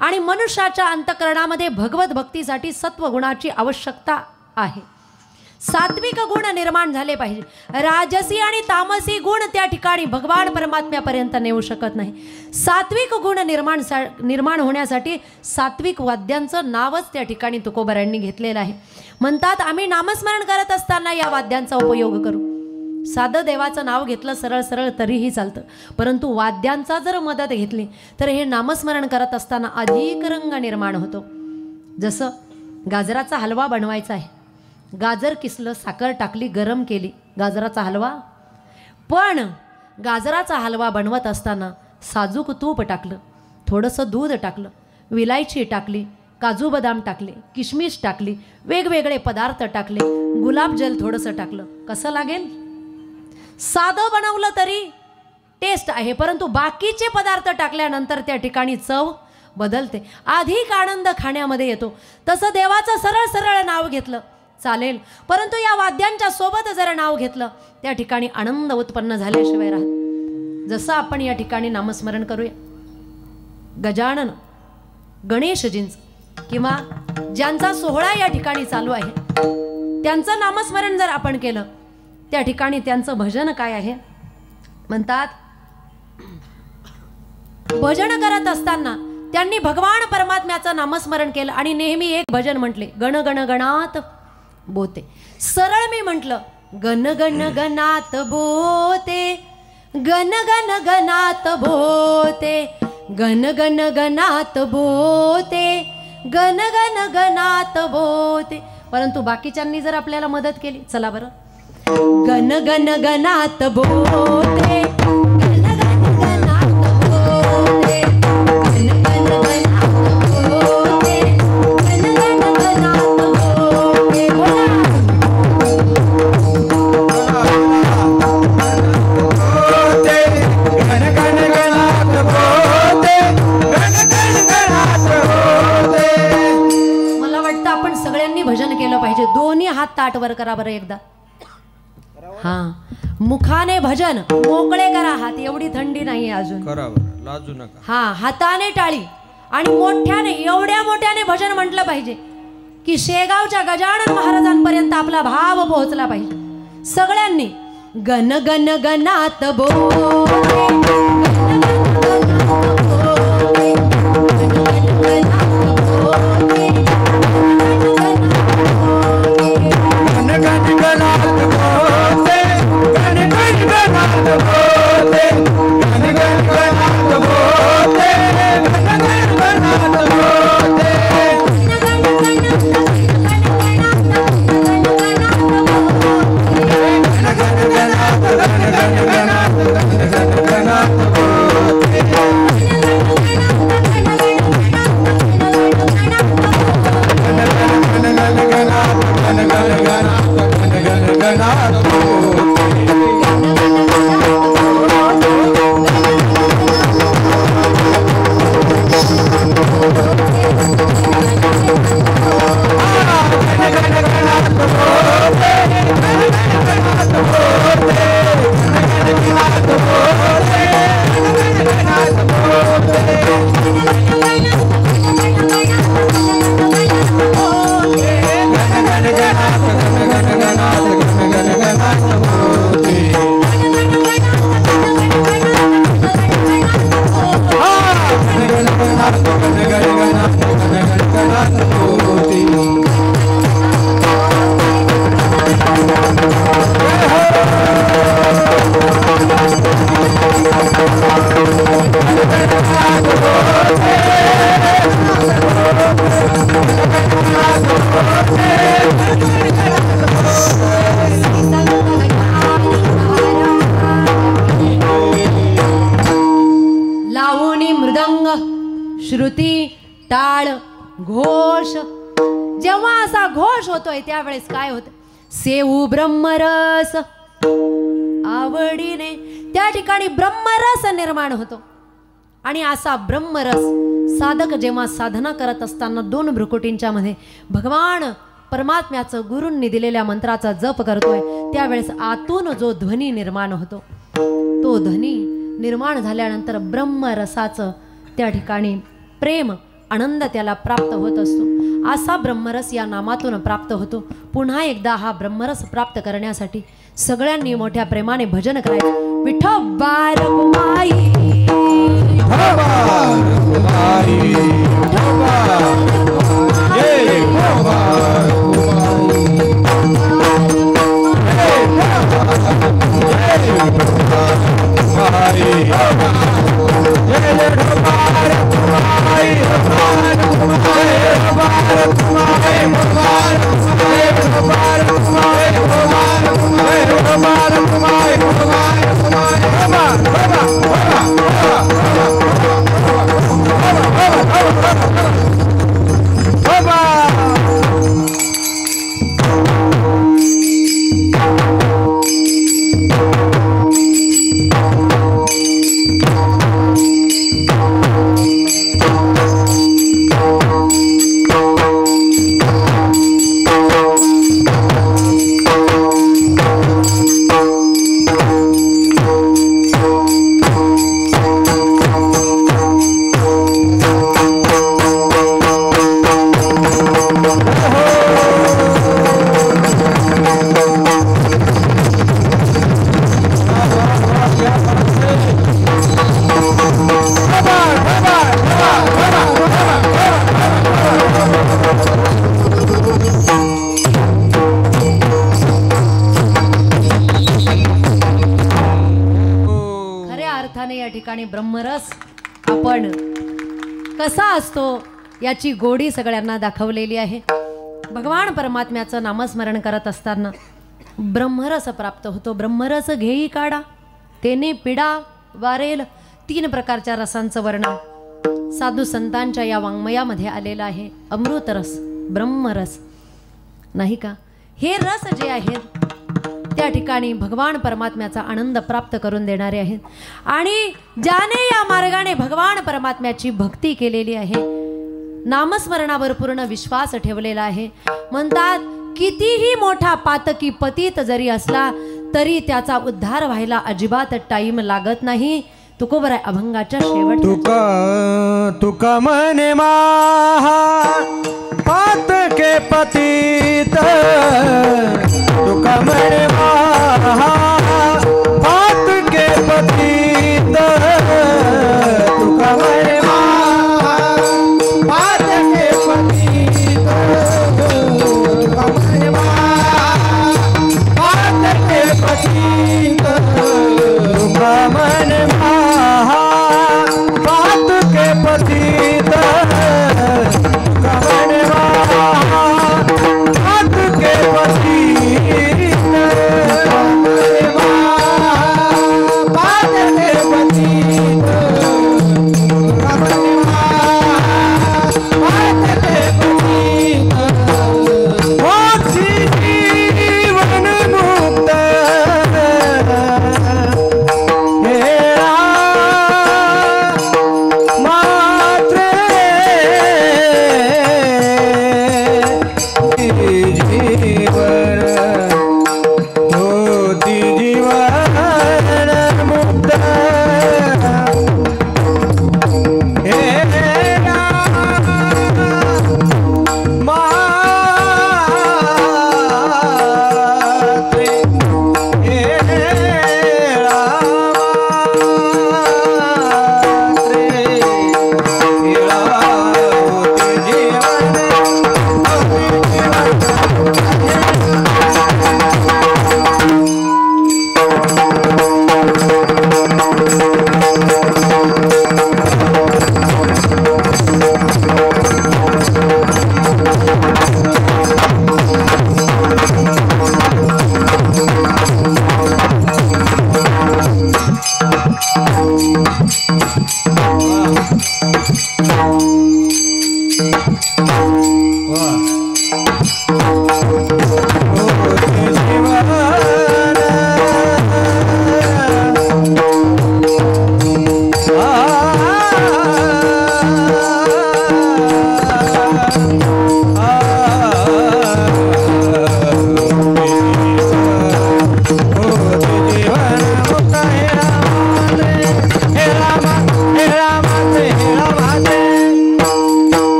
आणि मनुष्याच्या अंतःकरणामध्ये भगवत भक्तीसाठी सत्वगुणाची आवश्यकता आहे. सात्विक गुण निर्माण झाले पाहिजे. राजसी आणि तामसी गुण त्या ठिकाणी भगवान परमात्म्यापर्यंत नेऊ शकत नाही. सात्विक गुण निर्माण होण्यासाठी सात्विक वाद्यांचं नावच त्या ठिकाणी तुकोबारायांनी घेतलेलं आहे. म्हणतात आम्ही नामस्मरण करत असताना या वाद्यांचा उपयोग करू. साधं देवाचं नाव घेतलं सरळ सरळ तरीही चालतं, परंतु वाद्यांचा जर मदत घेतली तर हे नामस्मरण करत असताना अधिक रंग निर्माण होतो. जसं गाजराचा हलवा बनवायचा आहे, गाजर किसलं, साखर टाकली, गरम केली, गाजराचा हलवा. पण गाजराचा हलवा बनवत असताना साजूक तूप टाकलं, थोडंसं दूध टाकलं, विलायची टाकली, काजू बदाम टाकले, किशमिश टाकली, वेगवेगळे पदार्थ टाकले, गुलाबजल थोडंसं टाकलं, कसं लागेल? साधं बनवलं तरी टेस्ट आहे, परंतु बाकीचे पदार्थ टाकल्यानंतर त्या ठिकाणी चव बदलते, अधिक आनंद खाण्यामध्ये येतो. तसं देवाचं सरळ सरळ नाव घेतलं चालेल, परंतु या वाद्यांच्या सोबत जर नाव घेतलं त्या ठिकाणी आनंद उत्पन्न झाल्याशिवाय राहत. जसं आपण या ठिकाणी नामस्मरण करूया गजानन गणेशजींचं किंवा ज्यांचा सोहळा या ठिकाणी चालू आहे त्यांचं नामस्मरण जर आपण केलं त्या ठिकाणी त्यांचं भजन काय आहे? म्हणतात भजन करत असताना त्यांनी भगवान परमात्म्याचं नामस्मरण केलं आणि नेहमी एक भजन म्हटले, गण गण गणात बोते. सरळ मी म्हटलं गण गण गणात बोते, गण गण गणात बोते, गण गण गणात बोते, गण गण गणात बोते. परंतु बाकीच्यांनी जर आपल्याला मदत केली, चला बरं, गण गण गणात बोते, गण गण गणात बोते, गण गण गणात बोते, गण गण गणात बोते. मला वाटतं आपण सगळ्यांनी भजन केलं पाहिजे. दोन्ही हात ताट वर करा बरं एकदा. हां, मुखाने भजन, मोकळे करा हात, एवढी थंडी नाही अजून, करा बरं, लाजू नका. हां, हाताने टाळी आणि मोठ्याने, एवढ्या मोठ्याने भजन म्हटलं पाहिजे की शेगावच्या गजानन महाराजांपर्यंत आपला भाव पोहोचला पाहिजे. सगळ्यांनी गण गण गणात बोते, गण गण श्रुती टाळ घोष. जेव्हा असा घोष होतोय त्यावेळेस काय होतं? सेऊ ब्रह्मरस आवडीने त्या ठिकाणी ब्रह्मरस निर्माण होतो. आणि असा ब्रह्मरस साधक जेव्हा साधना करत असताना दोन भ्रुकुटींच्या मध्ये भगवान परमात्म्याचं गुरूंनी दिलेल्या मंत्राचा जप करतोय त्यावेळेस आतून जो ध्वनी निर्माण होतो तो ध्वनी निर्माण झाल्यानंतर ब्रह्मरसाचं त्या ठिकाणी प्रेम आनंद त्याला प्राप्त होत असतो। असा ब्रह्मरस या नामातून प्राप्त होतो। पुन्हा एकदा हा ब्रह्मरस प्राप्त करण्यासाठी सगळ्यांनी मोठ्या प्रेमाने भजन करायचं। विठोबा रखुमाई ब्रह्मरस आपण कसा असतो याची गोडी सगळ्यांना दाखवलेली आहे। भगवान परमात्म्याचं नामस्मरण करत असताना ब्रह्मरस प्राप्त होतो। ब्रह्मरस घेई काढा तेने पिडा वारेल, 3 प्रकारच्या रसांचं वर्णन साधू संतांच्या या वाङ्मयामध्ये आलेलं आहे। अमृतरस, ब्रह्मरस नाही का, हे रस जे आहेत त्या ठिकाणी भगवान परमात्म्याचा आनंद प्राप्त करून देणारे आहेत। आणि ज्याने या मार्गाने भगवान परमात्म्याची भक्ती केलेली आहे, नामस्मरणावर पूर्ण विश्वास ठेवलेला आहे, म्हणतात कितीही मोठा पातकी पतित जरी असला तरी त्याचा उद्धार व्हायला अजिबात टाइम लागत नाही। तुकोबर आहे अभंगाच्या शेवट तुका मने महा पातके पतित, तुका मने महा पातके पतित, तुका मने महा पातके पतित, तुका मने महा पातके पतित, तुका मने महा पातके पतित, तुका मने महा पातके पतित।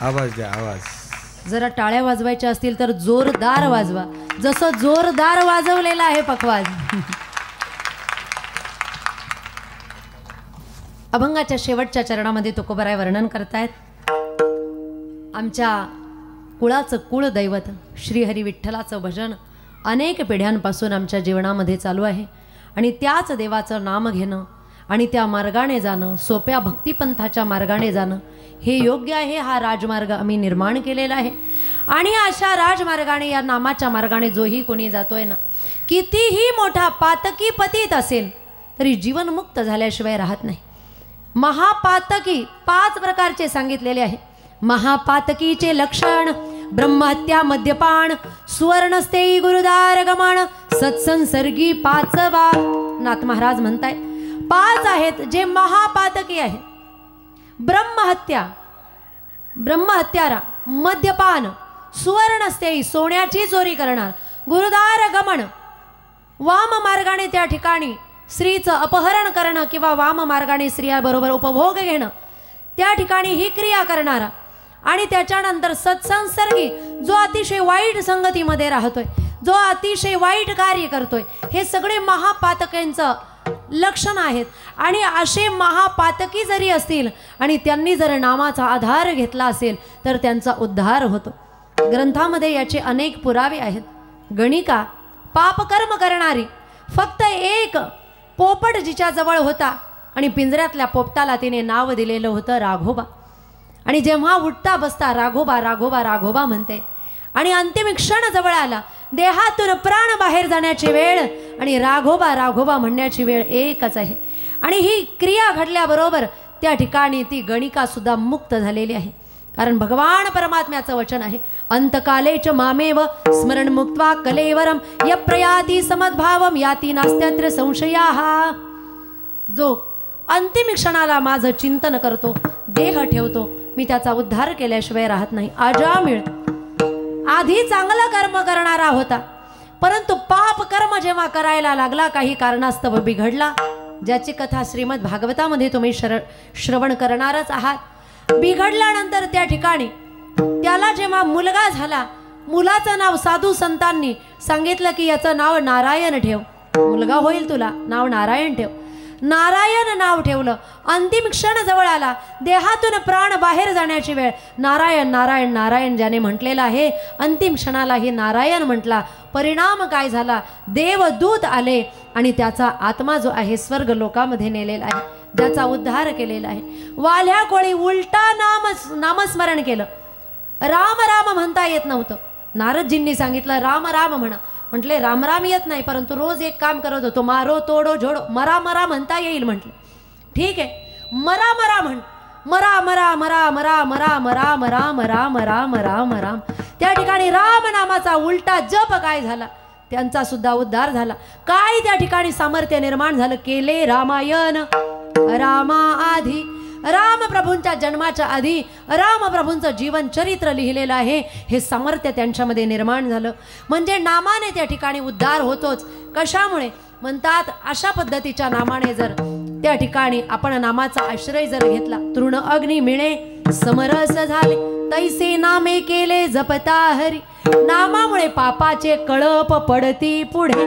आवाज द्या, आवाज. जरा टाळ्या वाजवायच्या असतील तर जोरदार वाजवा, जसं जोरदार वाजवलेला आहे पखवाज. अभंगाच्या शेवटच्या चरणामध्ये तुकोबराय वर्णन करतायत. आमच्या कुळाचं कुळदैवत श्रीहरी विठ्ठलाचं भजन अनेक पिढ्यांपासून आमच्या जीवनामध्ये चालू आहे आणि त्याच देवाचं नाम घेणं आणि त्या मार्गाने जाणं, सोप्या भक्तिपंथाच्या मार्गाने जाणं हे योग्य आहे. हा राजमार्ग आम्ही निर्माण केलेला आहे आणि अशा राजमार्गाने, या नामाच्या मार्गाने जोही कोणी जातोय ना, कितीही मोठा पातकी पतित असेल तरी जीवनमुक्त झाल्याशिवाय राहत नाही. महापातकी 5 प्रकारचे सांगितलेले आहे. महापातकीचे लक्षण: ब्रह्महत्या, मद्यपान, सुवर्णस्तेई, गुरुदार गमन, सत्संसर्गी 5वा. नाथ महाराज म्हणताय 5 आहेत जे महापातकी आहे. ब्रह्महत्या, ब्रह्महत्यारा, मद्यपान, सुवर्णस्तेई, सोन्याची चोरी करणार, गुरुदार गमन, वाम मार्गाने त्या ठिकाणी स्त्रीचं अपहरण करणं किंवा वाम मार्गाने स्त्रियाबरोबर उपभोग घेणं, त्या ठिकाणी ही क्रिया करणारा, आणि त्याच्यानंतर सत्संसर्गी, जो अतिशय वाईट संगतीमध्ये राहतोय, जो अतिशय वाईट कार्य करतोय, हे सगळे महापातकांचं लक्षण आहेत. आणि असे महापातकी जरी असतील आणि त्यांनी जर नामाचा आधार घेतला असेल तर त्यांचा उद्धार होतो. ग्रंथामध्ये याचे अनेक पुरावे आहेत. गणिका पापकर्म करणारी, फक्त एक पोपट जिच्या जवळ होता आणि पिंजऱ्यातल्या पोपटाला तिने नाव दिलेलं होतं राघोबा. आणि जेव्हा उठता बसता राघोबा राघोबा राघोबा म्हणते आणि अंतिम क्षण जवळ आला, देहातून प्राण बाहेर जाण्याची वेळ आणि राघोबा राघोबा म्हणण्याची वेळ एकच आहे. आणि ही क्रिया घडल्याबरोबर त्या ठिकाणी ती गणिका सुद्धा मुक्त झालेली आहे. कारण भगवान परमात्म्याचं वचन आहे, अंतकालेच मामेव स्मरण मुक्त्वा कलेवरम यप्रयाती समद्भावम याती नास्त्यत्र संशयाः. जो अंतिम क्षणाला माझं चिंतन करतो, देह ठेवतो, मी त्याचा उद्धार केल्याशिवाय राहत नाही. अजामिळ आधी चांगलं कर्म करणारा होता, परंतु पाप कर्म जेव्हा करायला लागला, काही कारणास्तव बिघडला, ज्याची कथा श्रीमद भागवतामध्ये तुम्ही श्रवण करणारच आहात. बिघडल्यानंतर त्या ठिकाणी त्याला जेव्हा मुलगा झाला, मुलाचं नाव साधू संतांनी सांगितलं की याचं नाव नारायण ठेव, मुलगा होईल तुला, नाव नारायण ठेव. नारायण नाव ठेवलं. अंतिम क्षण जवळ आला, देहातून प्राण बाहेर जाण्याची वेळ, नारायण नारायण नारायण ज्याने म्हटलेलं आहे, अंतिम क्षणालाही नारायण म्हटला. परिणाम काय झाला? देवदूत आले आणि त्याचा आत्मा जो आहे स्वर्ग लोकामध्ये नेलेला आहे, ज्याचा उद्धार केलेला आहे. वाल्या कोळी उलटा नामस्मरण केलं. राम राम म्हणता येत नव्हतं. नारदजींनी सांगितलं राम राम म्हणा. म्हटले राम राम येत नाही, परंतु रोज एक काम करत होतो, मारो तोडो झोडो, मरा मरा म्हणता येईल. म्हटलं ठीक आहे, मरा मरा म्हण, मरा मरा मरा मरा मरा मरा मरा मरा मरा मरा मरा. त्या ठिकाणी राम नामाचा उलटा जप काय झाला, त्यांचा सुद्धा उद्धार झाला. काय त्या ठिकाणी सामर्थ्य निर्माण झालं? केले रामायण रामा आधी, रामप्रभूंच्या जन्माच्या आधी रामप्रभूंचं जीवन चरित्र लिहिलेलं आहे. हे सामर्थ्य त्यांच्यामध्ये निर्माण झालं. म्हणजे नामाने त्या ठिकाणी उद्धार होतोच. कशामुळे? म्हणतात अशा पद्धतीच्या नामाने जर त्या ठिकाणी आपण नामाचा आश्रय जर घेतला, तृण अग्नी मिळे समरस झाले, तैसे नामे केले जपता हरी. नामामुळे पापाचे कळप पडती पुढे,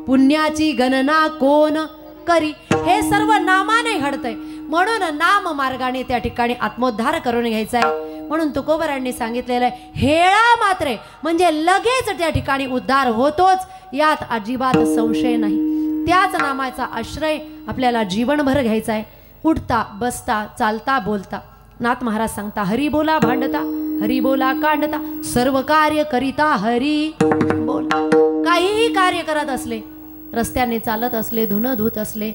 पुण्याची गणना कोण करी. हे सर्व नामाने घडतंय. म्हणून नाम मार्गाने त्या ठिकाणी आत्मोद्धार करून घ्यायचा आहे. म्हणून तुकोबरांनी सांगितलेलं आहे, हेळा मात्रे म्हणजे लगेच त्या ठिकाणी उद्धार होतोच, यात अजिबात संशय नाही. त्याच नामाचा आश्रय आपल्याला जीवनभर घ्यायचा आहे. उठता बसता चालता बोलता नाथ महाराज सांगता, हरी बोला भांडता, हरी बोला कांडता, सर्व कार्य करिता हरी बोल. काहीही कार्य करत असले, रस्त्याने चालत असले, धुणं धुत असले,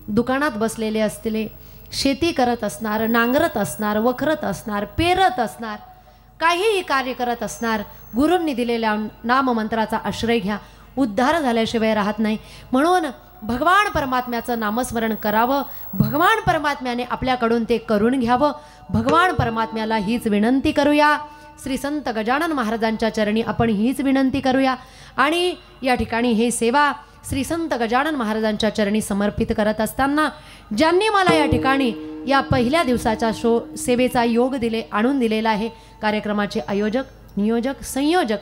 दुकानात बसलेले असले, शेती करत असणार, नांगरत असणार, वखरत असणार, पेरत असणार, काहीही कार्य करत असणार, गुरूंनी दिलेल्या नाममंत्राचा आश्रय घ्या. उद्धार झाल्याशिवाय राहत नाही. म्हणून भगवान परमात्म्याचं नामस्मरण करावं. भगवान परमात्म्याने आपल्याकडून ते करून घ्यावं. भगवान परमात्म्याला हीच विनंती करूया. श्री संत गजानन महाराजांच्या चरणी आपण हीच विनंती करूया. आणि या ठिकाणी हे सेवा श्री संत गजानन महाराजांच्या चरणी समर्पित करत असताना ज्यांनी मला या ठिकाणी या पहिल्या दिवसाच्या सेवेचा योग आणून दिलेला आहे, कार्यक्रमाचे आयोजक, नियोजक, संयोजक,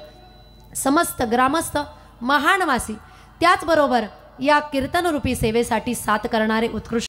समस्त ग्रामस्थ, महानवासी, त्याचबरोबर या कीर्तनरूपी सेवेसाठी साथ करणारे उत्कृष्ट